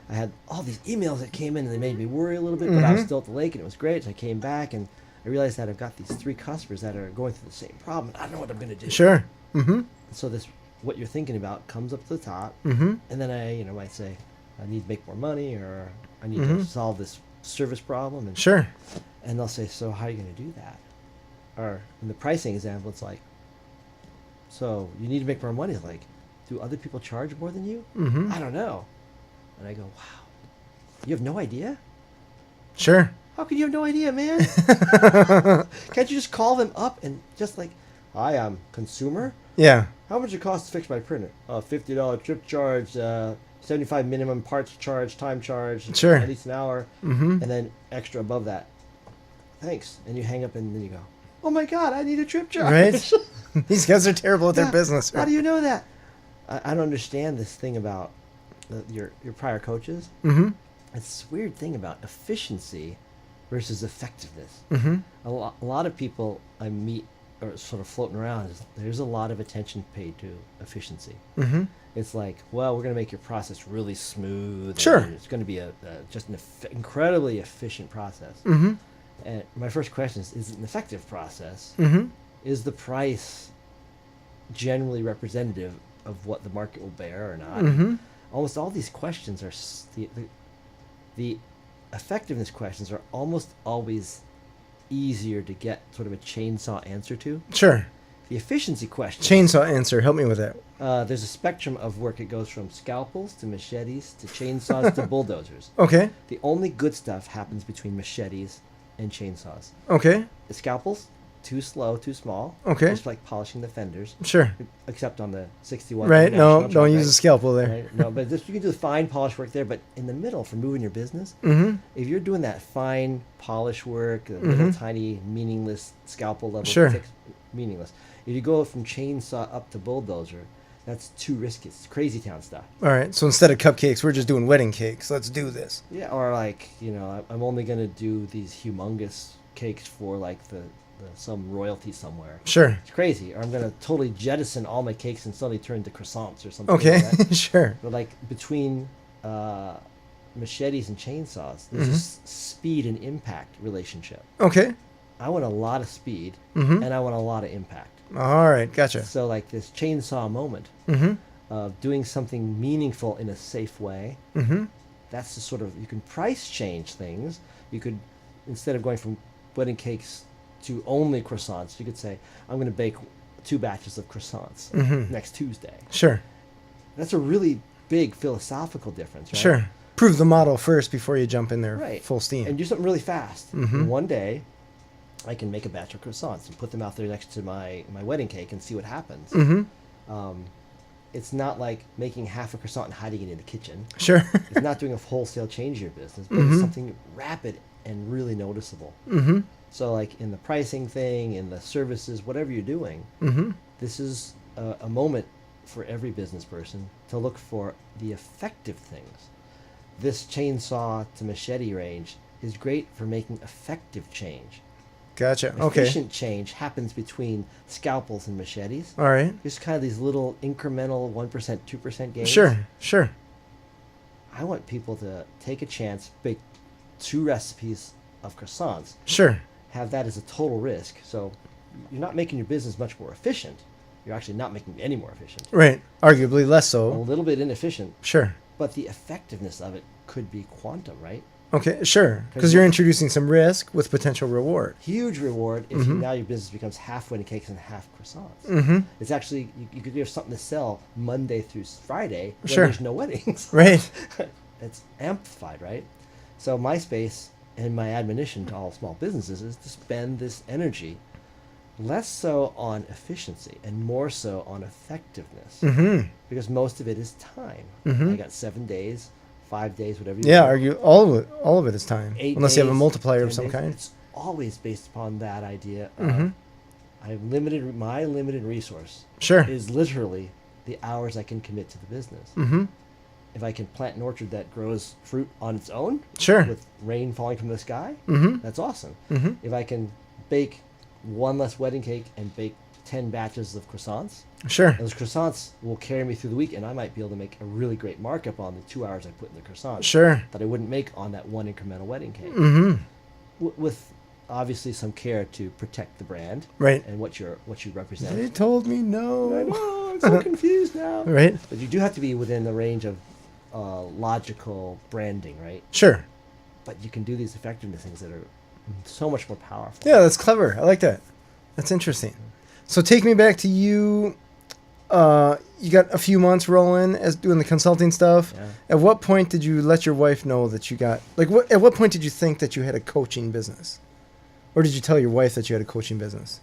Speaker 2: I had all these emails that came in and they made me worry a little bit, but I was still at the lake and it was great. So I came back and I realized that I've got these 3 customers that are going through the same problem. I don't know what I'm going to do.
Speaker 1: Sure.
Speaker 2: So what you're thinking about comes up to the top. And then I, might say, I need to make more money or I need to solve this service problem. And,
Speaker 1: Sure.
Speaker 2: And they'll say, so how are you going to do that? Or in the pricing example, it's like, so you need to make more money. It's like, do other people charge more than you? I don't know. And I go, wow, you have no idea?
Speaker 1: Sure.
Speaker 2: How can you have no idea, man? Can't you just call them up and just like, hi, I'm consumer.
Speaker 1: Yeah.
Speaker 2: How much it cost to fix my printer? $50 trip charge, 75 minimum parts charge, time charge,
Speaker 1: Sure.
Speaker 2: at least an hour, and then extra above that. Thanks. And you hang up and then you go, oh my God, I need a trip charge.
Speaker 1: Right? These guys are terrible at their business.
Speaker 2: How do you know that? I don't understand this thing about your prior coaches. It's this weird thing about efficiency versus effectiveness. A lot of people I meet are sort of floating around. There's a lot of attention paid to efficiency. It's like, well, we're going to make your process really smooth.
Speaker 1: Sure.
Speaker 2: And it's going to be just an incredibly efficient process. And my first question is it an effective process? Is the price generally representative of what the market will bear or not? Almost all these questions are the effectiveness questions are almost always easier to get sort of a chainsaw answer to.
Speaker 1: Sure.
Speaker 2: The efficiency question.
Speaker 1: Chainsaw answer. Help me with that.
Speaker 2: There's a spectrum of work. It goes from scalpels to machetes to chainsaws to bulldozers.
Speaker 1: Okay.
Speaker 2: The only good stuff happens between machetes and chainsaws.
Speaker 1: Okay.
Speaker 2: The scalpels, too slow, too small.
Speaker 1: Okay.
Speaker 2: Just like polishing the fenders.
Speaker 1: Sure.
Speaker 2: Except on the 61.
Speaker 1: Right. No,
Speaker 2: International
Speaker 1: don't
Speaker 2: truck,
Speaker 1: use a scalpel there.
Speaker 2: Right? No, but you can do the fine polish work there. But in the middle, for moving your business, if you're doing that fine polish work, the little tiny meaningless scalpel level,
Speaker 1: Sure.
Speaker 2: meaningless. If you go from chainsaw up to bulldozer, that's too risky. It's crazy town stuff.
Speaker 1: All right. So instead of cupcakes, we're just doing wedding cakes. Let's do this.
Speaker 2: Yeah, or like, I'm only going to do these humongous cakes for like the some royalty somewhere.
Speaker 1: Sure.
Speaker 2: It's crazy. Or I'm going to totally jettison all my cakes and suddenly turn into croissants or something
Speaker 1: Okay.
Speaker 2: like that.
Speaker 1: Sure.
Speaker 2: But like between machetes and chainsaws, there's this speed and impact relationship.
Speaker 1: Okay.
Speaker 2: I want a lot of speed and I want a lot of impact.
Speaker 1: All right. Gotcha.
Speaker 2: So like this chainsaw moment of doing something meaningful in a safe way, that's the sort of, you can price change things. You could, instead of going from wedding cakes to only croissants, you could say, I'm going to bake 2 batches of croissants next Tuesday.
Speaker 1: Sure.
Speaker 2: That's a really big philosophical difference, right?
Speaker 1: Sure. Prove the model first before you jump in there
Speaker 2: Right.
Speaker 1: full steam.
Speaker 2: And do something really fast. In one day, I can make a batch of croissants and put them out there next to my wedding cake and see what happens. It's not like making half a croissant and hiding it in the kitchen.
Speaker 1: Sure.
Speaker 2: It's not doing a wholesale change in your business, but it's something rapid and really noticeable. So like in the pricing thing, in the services, whatever you're doing, this is a moment for every business person to look for the effective things. This chainsaw to machete range is great for making effective change.
Speaker 1: Gotcha. Okay.
Speaker 2: Efficient change happens between scalpels and machetes.
Speaker 1: All right.
Speaker 2: Just kind of these little incremental 1%, 2% gains.
Speaker 1: Sure. Sure.
Speaker 2: I want people to take a chance, bake 2 recipes of croissants,
Speaker 1: Sure.
Speaker 2: have that as a total risk. So you're not making your business much more efficient. You're actually not making it any more efficient.
Speaker 1: Right. Arguably less
Speaker 2: A
Speaker 1: so.
Speaker 2: little bit inefficient,
Speaker 1: Sure.
Speaker 2: but the effectiveness of it could be quantum, right?
Speaker 1: Okay. Sure. Because you're introducing some risk with potential reward.
Speaker 2: Huge reward if now your business becomes half wedding cakes and half croissants. It's actually, you could have something to sell Monday through Friday when
Speaker 1: Sure.
Speaker 2: there's no weddings.
Speaker 1: Right.
Speaker 2: It's amplified, right? So my space and my admonition to all small businesses is to spend this energy less so on efficiency and more so on effectiveness. Because most of it is time. I got 7 days, 5 days, whatever you
Speaker 1: Yeah.
Speaker 2: want.
Speaker 1: Argue all of it is time,
Speaker 2: 8
Speaker 1: unless you have a
Speaker 2: days,
Speaker 1: multiplier
Speaker 2: 10
Speaker 1: of some
Speaker 2: days.
Speaker 1: kind.
Speaker 2: It's always based upon that idea of my limited resource
Speaker 1: Sure.
Speaker 2: is literally the hours I can commit to the business. If I can plant an orchard that grows fruit on its own,
Speaker 1: Sure.
Speaker 2: with rain falling from the sky, that's awesome. If I can bake 1 less wedding cake and bake 10 batches of croissants,
Speaker 1: Sure.
Speaker 2: those croissants will carry me through the week, and I might be able to make a really great markup on the 2 hours I put in the croissants
Speaker 1: Sure.
Speaker 2: that I wouldn't make on that 1 incremental wedding cake. With obviously some care to protect the brand,
Speaker 1: Right.
Speaker 2: and what you represent.
Speaker 1: They told me no.
Speaker 2: I know, I'm so confused now.
Speaker 1: Right.
Speaker 2: But you do have to be within the range of logical branding, right?
Speaker 1: Sure.
Speaker 2: But you can do these effectiveness things that are so much more powerful.
Speaker 1: Yeah, that's clever. I like that. That's interesting. So take me back to you. You got a few months rolling as doing the consulting stuff.
Speaker 2: Yeah.
Speaker 1: At what point did you let your wife know that you got at what point did you think that you had a coaching business? Or did you tell your wife that you had a coaching business?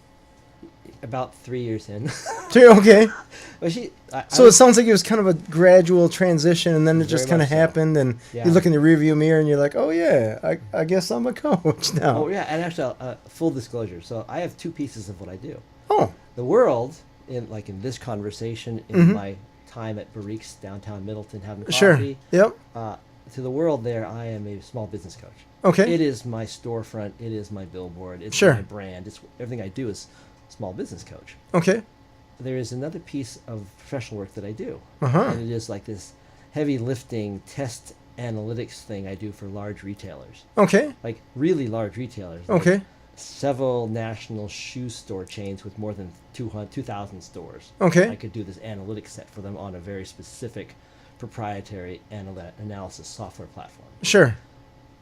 Speaker 2: About 3 years in.
Speaker 1: Okay.
Speaker 2: Well,
Speaker 1: So it sounds like it was kind of a gradual transition, and then it just
Speaker 2: Very
Speaker 1: kind of
Speaker 2: much so.
Speaker 1: happened, and
Speaker 2: Yeah.
Speaker 1: you look in the rearview mirror, and you're like, oh, yeah, I guess I'm a coach now.
Speaker 2: Oh yeah, and actually, full disclosure. So I have 2 pieces of what I do.
Speaker 1: Oh,
Speaker 2: The world, in this conversation, in my time at Barrique's downtown Middleton having coffee.
Speaker 1: sure. Yep.
Speaker 2: To the world there, I am a small business coach.
Speaker 1: Okay.
Speaker 2: It is my storefront. It is my billboard. It's
Speaker 1: Sure.
Speaker 2: my brand. It's everything I do is small business coach.
Speaker 1: Okay.
Speaker 2: There is another piece of professional work that I do,
Speaker 1: Uh-huh.
Speaker 2: and it is like this heavy lifting test analytics thing I do for large retailers,
Speaker 1: Okay.
Speaker 2: like really large retailers. like
Speaker 1: Okay.
Speaker 2: several national shoe store chains with more than 2,000 stores.
Speaker 1: Okay.
Speaker 2: I could do this analytics set for them on a very specific proprietary analysis software platform.
Speaker 1: Sure.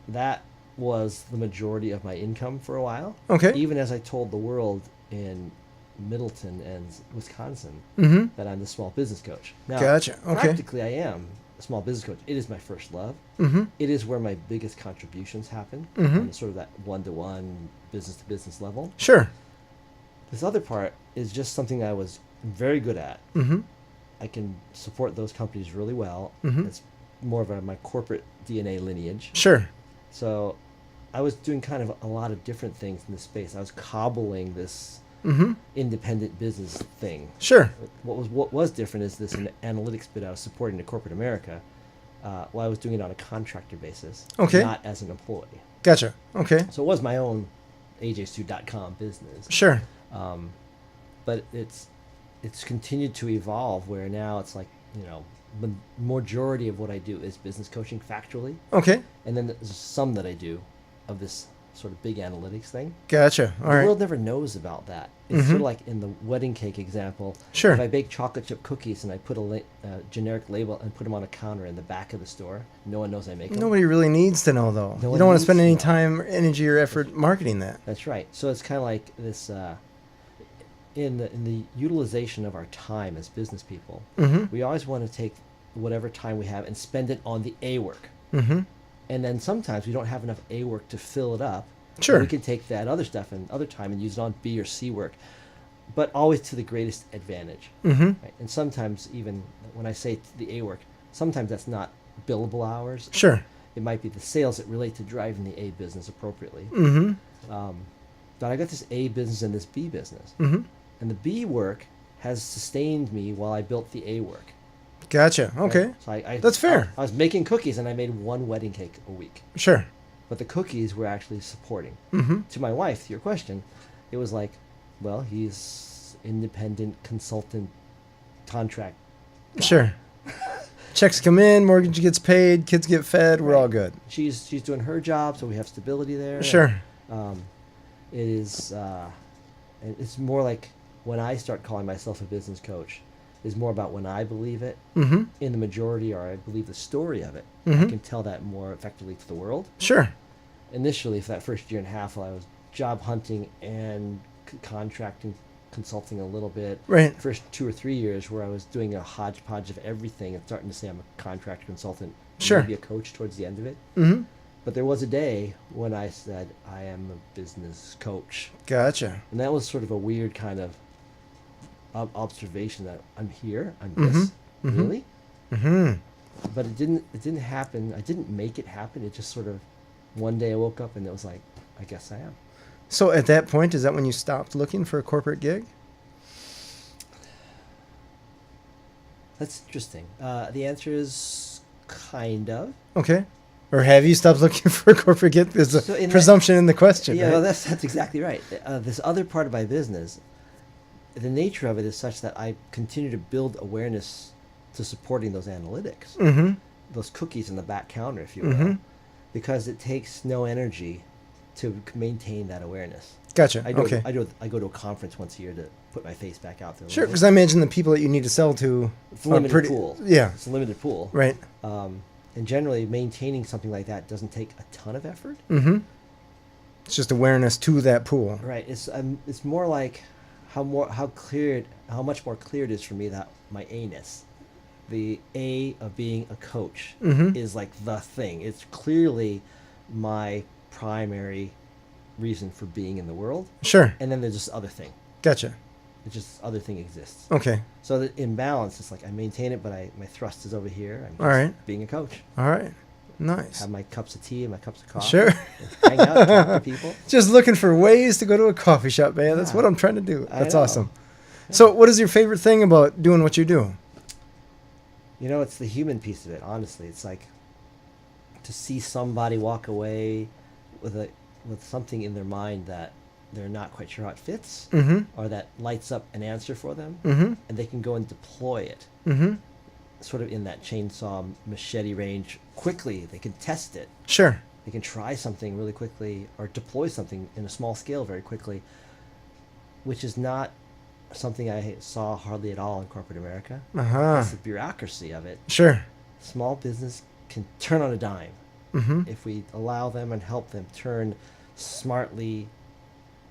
Speaker 2: That was the majority of my income for a while.
Speaker 1: Okay.
Speaker 2: Even as I told the world in Middleton and Wisconsin
Speaker 1: Mm-hmm.
Speaker 2: that I'm the small business coach. Now,
Speaker 1: Gotcha. Okay.
Speaker 2: practically I am a small business coach. It is my first love.
Speaker 1: Mm-hmm.
Speaker 2: It is where my biggest contributions happen
Speaker 1: Mhm.
Speaker 2: on sort of that one-to-one, business-to-business level.
Speaker 1: Sure.
Speaker 2: This other part is just something I was very good at.
Speaker 1: Mm-hmm.
Speaker 2: I can support those companies really well.
Speaker 1: Mhm.
Speaker 2: It's more of my corporate DNA lineage.
Speaker 1: Sure.
Speaker 2: So I was doing kind of a lot of different things in this space. I was cobbling this
Speaker 1: Mm-hmm.
Speaker 2: independent business thing.
Speaker 1: Sure.
Speaker 2: What was different is this analytics bit I was supporting to corporate America. Well, I was doing it on a contractor basis,
Speaker 1: Okay.
Speaker 2: not as an employee.
Speaker 1: Gotcha. Okay.
Speaker 2: So it was my own ajstu.com business.
Speaker 1: Sure.
Speaker 2: But it's continued to evolve where now it's like, the majority of what I do is business coaching factually.
Speaker 1: Okay.
Speaker 2: And then there's some that I do of this sort of big analytics thing.
Speaker 1: Gotcha. All
Speaker 2: The
Speaker 1: right.
Speaker 2: world never knows about that. It's sort of like in the wedding cake example.
Speaker 1: Sure.
Speaker 2: If I bake chocolate chip cookies and I put a generic label and put them on a counter in the back of the store, no one knows I make them.
Speaker 1: Nobody really needs to know, though.
Speaker 2: No
Speaker 1: You
Speaker 2: one
Speaker 1: don't want to
Speaker 2: needs
Speaker 1: spend
Speaker 2: to
Speaker 1: any
Speaker 2: know.
Speaker 1: time, energy, or effort marketing that.
Speaker 2: That's right. So it's kind of like this in the utilization of our time as business people.
Speaker 1: Mm-hmm.
Speaker 2: We always want to take whatever time we have and spend it on the A work.
Speaker 1: Mm-hmm.
Speaker 2: And then sometimes we don't have enough A work to fill it up.
Speaker 1: Sure.
Speaker 2: We can take that other stuff and other time and use it on B or C work, but always to the greatest advantage.
Speaker 1: Mm-hmm.
Speaker 2: Right? And sometimes even when I say the A work, sometimes that's not billable hours.
Speaker 1: Sure.
Speaker 2: It might be the sales that relate to driving the A business appropriately.
Speaker 1: Mm-hmm.
Speaker 2: But I got this A business and this B business.
Speaker 1: Mm-hmm.
Speaker 2: And the B work has sustained me while I built the A work.
Speaker 1: Gotcha. Okay.
Speaker 2: Right? So I
Speaker 1: That's fair.
Speaker 2: I was making cookies and I made one wedding cake a week.
Speaker 1: Sure.
Speaker 2: But the cookies were actually supporting.
Speaker 1: Mm-hmm.
Speaker 2: To my wife, to your question, it was like, well, he's independent consultant contract.
Speaker 1: Sure. Checks come in, mortgage gets paid, kids get fed, we're all good.
Speaker 2: She's doing her job, so we have stability there.
Speaker 1: Sure.
Speaker 2: It is. It's more like when I start calling myself a business coach, is more about when I believe it
Speaker 1: Mm-hmm.
Speaker 2: in the majority, or I believe the story of it. I
Speaker 1: Mhm.
Speaker 2: can tell that more effectively to the world.
Speaker 1: Sure.
Speaker 2: Initially, for that first year and a half, while I was job hunting and contracting, consulting a little bit.
Speaker 1: Right.
Speaker 2: First 2 or 3 years, where I was doing a hodgepodge of everything and starting to say I'm a contractor consultant,
Speaker 1: Sure.
Speaker 2: maybe a coach towards the end of it.
Speaker 1: Mm-hmm.
Speaker 2: But there was a day when I said I am a business coach,
Speaker 1: Gotcha.
Speaker 2: and that was sort of a weird kind of observation that I'm here, I'm this,
Speaker 1: Mhm.
Speaker 2: really.
Speaker 1: Mm-hmm.
Speaker 2: But it didn't happen. I didn't make it happen. It just sort of one day I woke up and it was like, I guess I am.
Speaker 1: So at that point, is that when you stopped looking for a corporate gig?
Speaker 2: That's interesting. The answer is kind of.
Speaker 1: Okay. Or have you stopped looking for a corporate gig? There's a
Speaker 2: So in that-
Speaker 1: presumption in the question,
Speaker 2: Yeah,
Speaker 1: right?
Speaker 2: well, that's exactly right. This other part of my business, the nature of it is such that I continue to build awareness to supporting those analytics,
Speaker 1: Mm-hmm.
Speaker 2: those cookies in the back counter, if you will,
Speaker 1: Mhm.
Speaker 2: because it takes no energy to maintain that awareness.
Speaker 1: Gotcha.
Speaker 2: I go to a conference once a year to put my face back out there. a
Speaker 1: Sure,
Speaker 2: little
Speaker 1: because I imagine the people that you need to sell to
Speaker 2: It's a
Speaker 1: are
Speaker 2: limited
Speaker 1: pretty.
Speaker 2: pool.
Speaker 1: Yeah.
Speaker 2: It's a limited pool.
Speaker 1: Right.
Speaker 2: And generally, maintaining something like that doesn't take a ton of effort.
Speaker 1: Mm-hmm. It's just awareness to that pool.
Speaker 2: Right. It's more like how much more clear it is for me that my A-ness, the A of being a coach,
Speaker 1: Mhm.
Speaker 2: is like the thing. It's clearly my primary reason for being in the world.
Speaker 1: Sure.
Speaker 2: And then there's this other thing.
Speaker 1: Gotcha.
Speaker 2: It just other thing exists.
Speaker 1: Okay.
Speaker 2: So that in balance, it's like I maintain it, but my thrust is over here. I'm just
Speaker 1: All right.
Speaker 2: being a coach.
Speaker 1: All right. Nice.
Speaker 2: Have my cups of tea and my cups of coffee.
Speaker 1: Sure.
Speaker 2: Hang out, talk to people.
Speaker 1: Just looking for ways to go to a coffee shop, man. That's
Speaker 2: Yeah.
Speaker 1: what I'm trying to do.
Speaker 2: I
Speaker 1: That's
Speaker 2: know.
Speaker 1: awesome. So, what is your favorite thing about doing what you do?
Speaker 2: It's the human piece of it. Honestly, it's like to see somebody walk away with something in their mind that they're not quite sure how it fits,
Speaker 1: Mm-hmm.
Speaker 2: or that lights up an answer for them,
Speaker 1: Mm-hmm.
Speaker 2: and they can go and deploy it,
Speaker 1: Mm-hmm.
Speaker 2: sort of in that chainsaw machete range quickly. They can test it.
Speaker 1: Sure.
Speaker 2: They can try something really quickly, or deploy something in a small scale very quickly, which is not something I saw hardly at all in corporate America.
Speaker 1: Uh-huh.
Speaker 2: It's the bureaucracy of it.
Speaker 1: Sure.
Speaker 2: Small business can turn on a dime
Speaker 1: Mm-hmm.
Speaker 2: if we allow them and help them turn smartly,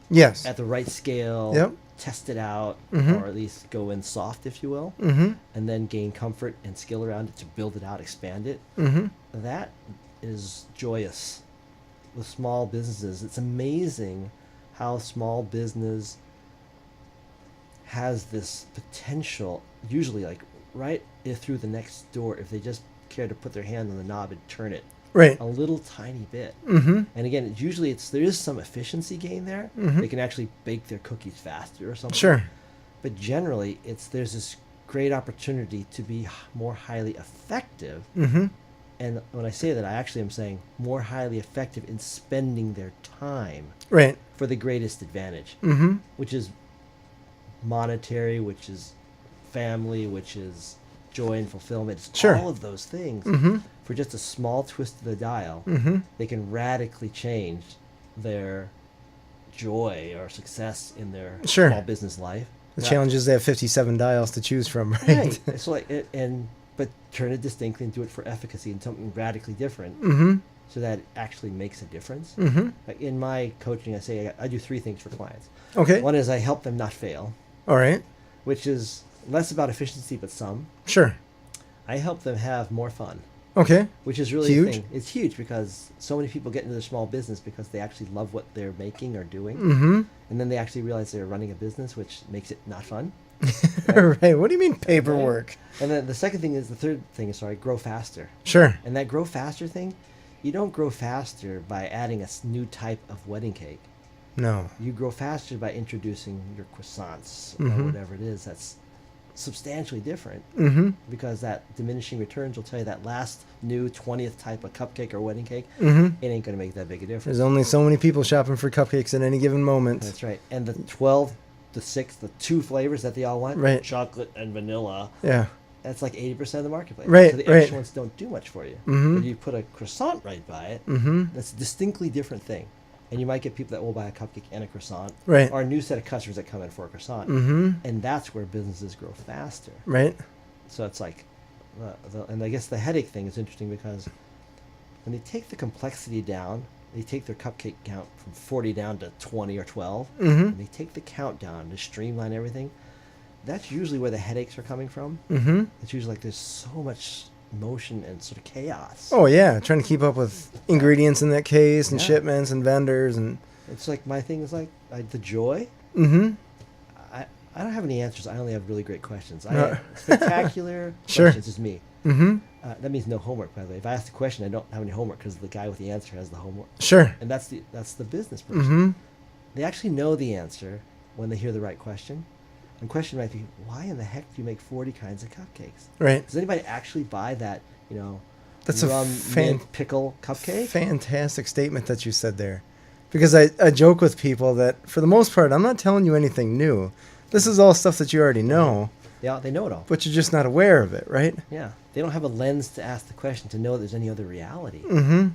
Speaker 1: Yes.
Speaker 2: at the right scale,
Speaker 1: Yep.
Speaker 2: test it out,
Speaker 1: Mhm.
Speaker 2: or at least go in soft, if you will,
Speaker 1: Mm-hmm.
Speaker 2: and then gain comfort and skill around it to build it out, expand it.
Speaker 1: Mm-hmm.
Speaker 2: That is joyous with small businesses. It's amazing how small business has this potential, usually like right through the next door, if they just care to put their hand on the knob and turn it
Speaker 1: Right.
Speaker 2: a little tiny bit.
Speaker 1: Mm-hmm.
Speaker 2: And again, usually there is some efficiency gain there.
Speaker 1: Mhm.
Speaker 2: They can actually bake their cookies faster or something.
Speaker 1: Sure.
Speaker 2: But generally, there's this great opportunity to be more highly effective.
Speaker 1: Mm-hmm.
Speaker 2: And when I say that, I actually am saying more highly effective in spending their time
Speaker 1: Right.
Speaker 2: for the greatest advantage,
Speaker 1: Mm-hmm.
Speaker 2: which is monetary, which is family, which is joy and fulfillment. It's
Speaker 1: Sure.
Speaker 2: all of those things.
Speaker 1: Mm-hmm.
Speaker 2: For just a small twist of the dial,
Speaker 1: Mm-hmm.
Speaker 2: they can radically change their joy or success in their
Speaker 1: Sure.
Speaker 2: small business life.
Speaker 1: The
Speaker 2: That-
Speaker 1: challenge is they have 57 dials to choose from, right?
Speaker 2: Right. It's like but turn it distinctly and do it for efficacy and something radically different,
Speaker 1: Mm-hmm.
Speaker 2: so that it actually makes a difference.
Speaker 1: Mm-hmm.
Speaker 2: Like in my coaching, I say I do three things for clients.
Speaker 1: Okay.
Speaker 2: One is I help them not fail,
Speaker 1: All right.
Speaker 2: which is less about efficiency but some.
Speaker 1: Sure.
Speaker 2: I help them have more fun,
Speaker 1: Okay.
Speaker 2: which is really
Speaker 1: Huge.
Speaker 2: a thing. It's huge because so many people get into their small business because they actually love what they're making or doing,
Speaker 1: Mm-hmm.
Speaker 2: and then they actually realize they're running a business, which makes it not fun.
Speaker 1: Right. What do you mean paperwork?
Speaker 2: And then the second thing is grow faster.
Speaker 1: Sure.
Speaker 2: And that grow faster thing, you don't grow faster by adding a new type of wedding cake.
Speaker 1: No.
Speaker 2: You grow faster by introducing your croissants
Speaker 1: Mhm.
Speaker 2: or whatever it is that's substantially different,
Speaker 1: Mm-hmm.
Speaker 2: because that diminishing returns will tell you that last new 20th type of cupcake or wedding cake,
Speaker 1: Mm-hmm.
Speaker 2: it ain't going to make that big a difference.
Speaker 1: There's only so many people shopping for cupcakes at any given moment.
Speaker 2: That's right. And the 12, the 6, the 2 flavors that they all want,
Speaker 1: Right.
Speaker 2: chocolate and vanilla,
Speaker 1: Yeah.
Speaker 2: that's like 80% of the marketplace.
Speaker 1: Right,
Speaker 2: So the
Speaker 1: right.
Speaker 2: extra ones don't do much for you.
Speaker 1: Mhm.
Speaker 2: But you put a croissant right by it,
Speaker 1: Mm-hmm.
Speaker 2: that's a distinctly different thing. And you might get people that will buy a cupcake and a croissant,
Speaker 1: Right.
Speaker 2: or a new set of customers that come in for a croissant.
Speaker 1: Mm-hmm.
Speaker 2: And that's where businesses grow faster.
Speaker 1: Right.
Speaker 2: So it's like, and I guess the headache thing is interesting because when they take the complexity down, they take their cupcake count from 40 down to 20 or 12,
Speaker 1: Mm-hmm.
Speaker 2: and they take the count down to streamline everything. That's usually where the headaches are coming from.
Speaker 1: Mm-hmm.
Speaker 2: It's usually like there's so much motion and sort of chaos.
Speaker 1: Oh yeah, trying to keep up with ingredients in that case and
Speaker 2: Yeah.
Speaker 1: shipments and vendors and.
Speaker 2: It's like my thing is like the joy.
Speaker 1: Mm-hmm.
Speaker 2: I don't have any answers. I only have really great questions. I
Speaker 1: No.
Speaker 2: have spectacular
Speaker 1: Sure.
Speaker 2: questions is me.
Speaker 1: Mm-hmm.
Speaker 2: That means no homework, by the way. If I ask a question, I don't have any homework because the guy with the answer has the homework,
Speaker 1: Sure.
Speaker 2: and that's the business person.
Speaker 1: Mm-hmm.
Speaker 2: They actually know the answer when they hear the right question. And question might be, why in the heck do you make 40 kinds of cupcakes?
Speaker 1: Right.
Speaker 2: Does anybody actually buy that?
Speaker 1: That's a
Speaker 2: rum
Speaker 1: fan-
Speaker 2: mint pickle cupcake?
Speaker 1: Fantastic statement that you said there. Because I joke with people that for the most part, I'm not telling you anything new. This is all stuff that you already know,
Speaker 2: Yeah, they know it all.
Speaker 1: but you're just not aware of it, right?
Speaker 2: Yeah, they don't have a lens to ask the question to know there's any other reality.
Speaker 1: Mm-hmm.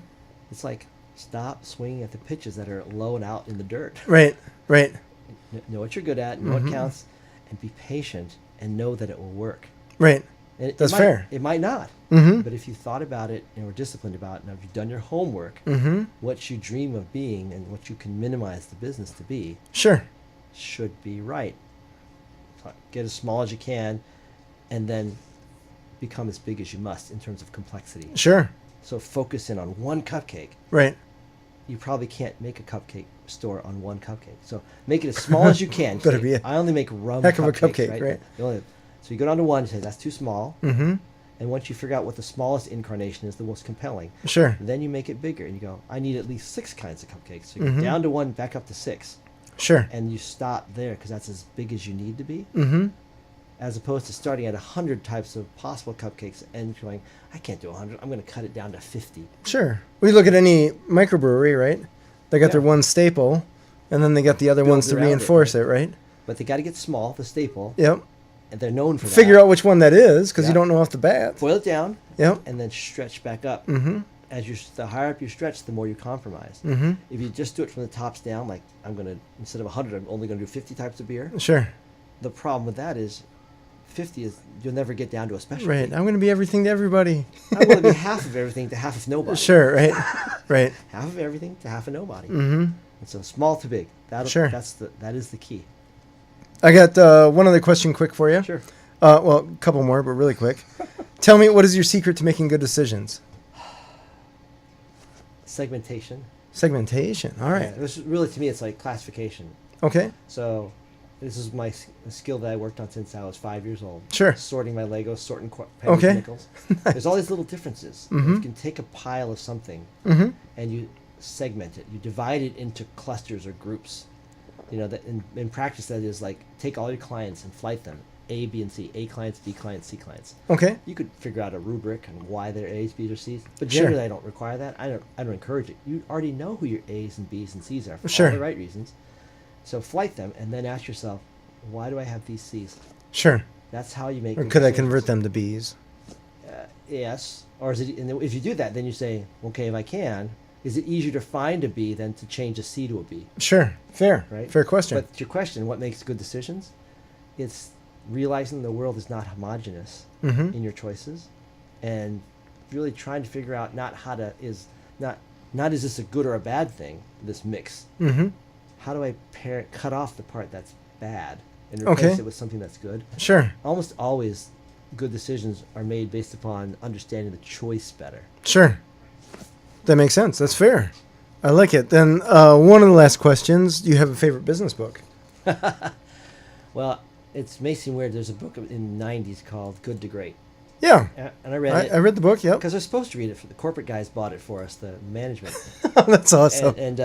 Speaker 2: It's like stop swinging at the pitches that are low and out in the dirt.
Speaker 1: Right. Right.
Speaker 2: Know what you're good at, know
Speaker 1: Mhm.
Speaker 2: what counts, and be patient and know that it will work.
Speaker 1: Right.
Speaker 2: And
Speaker 1: That's
Speaker 2: might,
Speaker 1: fair.
Speaker 2: It might not,
Speaker 1: Mm-hmm.
Speaker 2: but if you thought about it and were disciplined about it, and if you've done your homework,
Speaker 1: Mm-hmm.
Speaker 2: what you dream of being and what you can minimize the business to be
Speaker 1: Sure.
Speaker 2: should be right. Get as small as you can, and then become as big as you must in terms of complexity.
Speaker 1: Sure.
Speaker 2: So focus in on one cupcake.
Speaker 1: Right.
Speaker 2: You probably can't make a cupcake store on one cupcake. So make it as small as you can.
Speaker 1: Better be a
Speaker 2: I only make rum
Speaker 1: heck of a
Speaker 2: cupcakes,
Speaker 1: cupcake, right?
Speaker 2: So you go down to one, you say that's too small.
Speaker 1: Mm-hmm.
Speaker 2: And once you figure out what the smallest incarnation is, the most compelling,
Speaker 1: Sure.
Speaker 2: then you make it bigger. And you go, I need at least 6 kinds of cupcakes. So you
Speaker 1: Mhm.
Speaker 2: go down to 1, back up to 6.
Speaker 1: Sure.
Speaker 2: And you stop there because that's as big as you need to be.
Speaker 1: Mm-hmm.
Speaker 2: As opposed to starting at 100 types of possible cupcakes and going, I can't do 100. I'm going to cut it down to 50.
Speaker 1: Sure. We look at any microbrewery, right? They got their
Speaker 2: Yeah.
Speaker 1: one staple, and then they got the other
Speaker 2: Build
Speaker 1: ones to
Speaker 2: around it,
Speaker 1: reinforce it, right?
Speaker 2: But they got to get small, the staple,
Speaker 1: Yep.
Speaker 2: and they're known for that.
Speaker 1: Figure out which one that is, because
Speaker 2: Yeah.
Speaker 1: you don't know off the bat.
Speaker 2: Boil it down,
Speaker 1: Yep.
Speaker 2: and then stretch back up.
Speaker 1: Mm-hmm.
Speaker 2: The higher up you stretch, the more you compromise.
Speaker 1: Mm-hmm.
Speaker 2: If you just do it from the tops down, like instead of 100, I'm only going to do 50 types of beer.
Speaker 1: Sure.
Speaker 2: The problem with that is 50 is you'll never get down to a specialty.
Speaker 1: Right. I'm going to be everything to everybody.
Speaker 2: I'm going to be half of everything to half of nobody.
Speaker 1: Sure. Right. Right.
Speaker 2: Half of everything to half of nobody.
Speaker 1: Mm-hmm.
Speaker 2: And so small to big. That is the key.
Speaker 1: I got one other question quick for you.
Speaker 2: Sure.
Speaker 1: Well, a couple more, but really quick. Tell me, what is your secret to making good decisions?
Speaker 2: Segmentation.
Speaker 1: Segmentation. All right.
Speaker 2: Yeah, really, to me, it's like classification.
Speaker 1: Okay.
Speaker 2: So this is my skill that I worked on since I was 5 years old.
Speaker 1: Sure.
Speaker 2: Sorting my Legos, sorting pennies
Speaker 1: Okay.
Speaker 2: and nickels. There's all these little differences.
Speaker 1: Mm-hmm.
Speaker 2: You can take a pile of something
Speaker 1: Mm-hmm.
Speaker 2: and you segment it. You divide it into clusters or groups. You know, that in practice, that is like take all your clients and flight them. A, B, and C. A clients, B clients, C clients.
Speaker 1: Okay.
Speaker 2: You could figure out a rubric on why they're A's, B's, or C's. But
Speaker 1: Sure.
Speaker 2: generally, I don't require that. I don't encourage it. You already know who your A's and B's and C's are for
Speaker 1: Sure.
Speaker 2: all the right reasons. So flight them and then ask yourself, why do I have these C's?
Speaker 1: Sure.
Speaker 2: That's how you make.
Speaker 1: Or
Speaker 2: good
Speaker 1: could I
Speaker 2: decisions.
Speaker 1: convert them to B's?
Speaker 2: Yes. Or is it? And if you do that, then you say, okay, if I can, is it easier to find a B than to change a C to a B?
Speaker 1: Sure. Fair.
Speaker 2: Right.
Speaker 1: Fair question.
Speaker 2: But your question, what makes good decisions? It's realizing the world is not homogenous
Speaker 1: Mm-hmm.
Speaker 2: in your choices, and really trying to figure out not is this a good or a bad thing, this mix.
Speaker 1: Mm-hmm.
Speaker 2: How do I cut off the part that's bad and replace
Speaker 1: Okay.
Speaker 2: it with something that's good?
Speaker 1: Sure.
Speaker 2: Almost always good decisions are made based upon understanding the choice better.
Speaker 1: Sure. That makes sense. That's fair. I like it. Then one of the last questions, do you have a favorite business book?
Speaker 2: Well, it may seem weird. There's a book in the 90s called Good to Great.
Speaker 1: Yeah.
Speaker 2: And I read it.
Speaker 1: I read the book, yep.
Speaker 2: Because I was supposed to read it. The corporate guys bought it for us, the management.
Speaker 1: That's awesome.
Speaker 2: And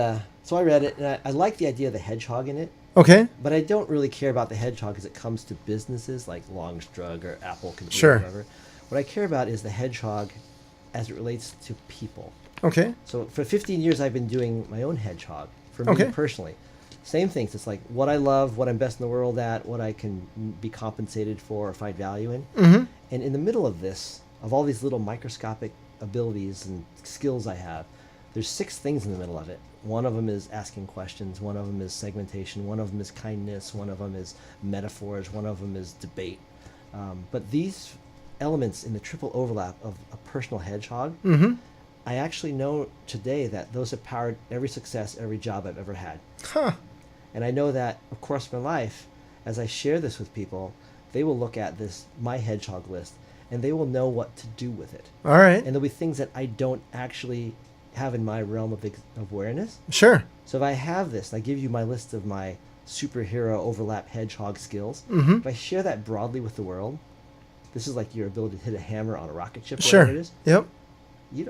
Speaker 2: so I read it, and I like the idea of the hedgehog in it.
Speaker 1: Okay.
Speaker 2: But I don't really care about the hedgehog as it comes to businesses like Long's Drug or Apple Computer
Speaker 1: Sure.
Speaker 2: or whatever. What I care about is the hedgehog as it relates to people.
Speaker 1: Okay.
Speaker 2: So for 15 years, I've been doing my own hedgehog for me
Speaker 1: Okay.
Speaker 2: personally. Same things. It's like what I love, what I'm best in the world at, what I can be compensated for or find value in.
Speaker 1: Mm-hmm.
Speaker 2: And in the middle of this, of all these little microscopic abilities and skills I have, there's 6 things in the middle of it. One of them is asking questions. One of them is segmentation. One of them is kindness. One of them is metaphors. One of them is debate. But these elements in the triple overlap of a personal hedgehog,
Speaker 1: Mm-hmm.
Speaker 2: I actually know today that those have powered every success, every job I've ever had.
Speaker 1: Huh.
Speaker 2: And I know that, of course, in my life, as I share this with people, they will look at my hedgehog list, and they will know what to do with it.
Speaker 1: All right.
Speaker 2: And there'll be things that I don't actually have in my realm of awareness.
Speaker 1: Sure.
Speaker 2: So if I have this, and I give you my list of my superhero overlap hedgehog skills,
Speaker 1: Mm-hmm.
Speaker 2: if I share that broadly with the world, this is like your ability to hit a hammer on a rocket ship,
Speaker 1: Sure.
Speaker 2: whatever it is.
Speaker 1: Yep.
Speaker 2: You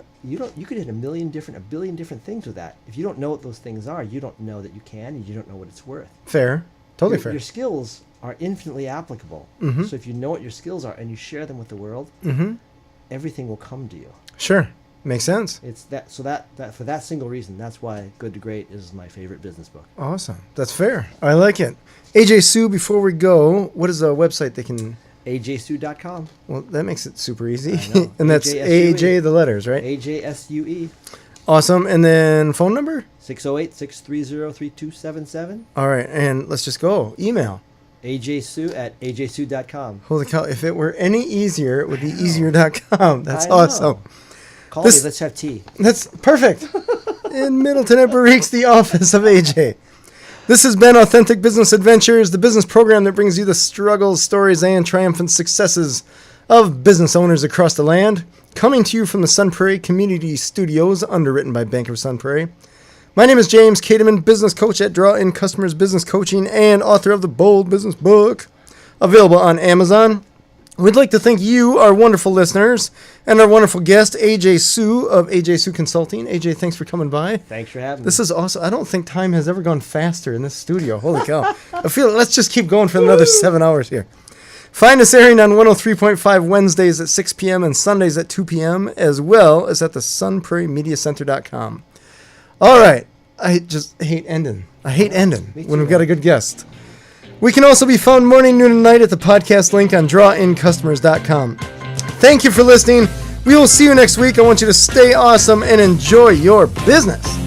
Speaker 2: could hit a billion different things with that. If you don't know what those things are, you don't know that you can, and you don't know what it's worth.
Speaker 1: Fair. Totally fair.
Speaker 2: Your skills are infinitely applicable.
Speaker 1: Mm-hmm.
Speaker 2: So if you know what your skills are and you share them with the world,
Speaker 1: Mm-hmm.
Speaker 2: everything will come to you.
Speaker 1: Sure. Makes sense.
Speaker 2: It's that. So that for that single reason, that's why Good to Great is my favorite business book.
Speaker 1: Awesome. That's fair. I like it. AJ Sue, before we go, what is a website they can...
Speaker 2: AJSue.com.
Speaker 1: Well, that makes it super easy.
Speaker 2: I know.
Speaker 1: And that's
Speaker 2: AJSUE.
Speaker 1: AJ, the letters, right?
Speaker 2: AJSUE.
Speaker 1: Awesome. And then phone number?
Speaker 2: 608-630-3277.
Speaker 1: All right. And let's just go. Email.
Speaker 2: AJSue@AJSue.com.
Speaker 1: Holy cow. If it were any easier, it would be easier.com. That's
Speaker 2: I know.
Speaker 1: awesome.
Speaker 2: Call
Speaker 1: This-
Speaker 2: me. Let's have tea.
Speaker 1: That's perfect. In Middleton at Barrique's, the office of AJ. This has been Authentic Business Adventures, the business program that brings you the struggles, stories, and triumphant successes of business owners across the land. Coming to you from the Sun Prairie Community Studios, underwritten by Bank of Sun Prairie. My name is James Cademan, business coach at Draw In Customers Business Coaching and author of the Bold Business Book, available on Amazon. We'd like to thank you, our wonderful listeners, and our wonderful guest, AJ Sue of AJ Sue Consulting. AJ, thanks for coming by.
Speaker 2: Thanks for having me.
Speaker 1: This is awesome. I don't think time has ever gone faster in this studio. Holy cow. I feel let's just keep going for another 7 hours here. Find us airing on 103.5 Wednesdays at 6 p.m. and Sundays at 2 p.m., as well as at the sunprairiemediacenter.com. All right. I just hate ending. I hate ending
Speaker 2: Me
Speaker 1: when
Speaker 2: too,
Speaker 1: we've got a
Speaker 2: man.
Speaker 1: good guest. We can also be found morning, noon, and night at the podcast link on drawincustomers.com. Thank you for listening. We will see you next week. I want you to stay awesome and enjoy your business.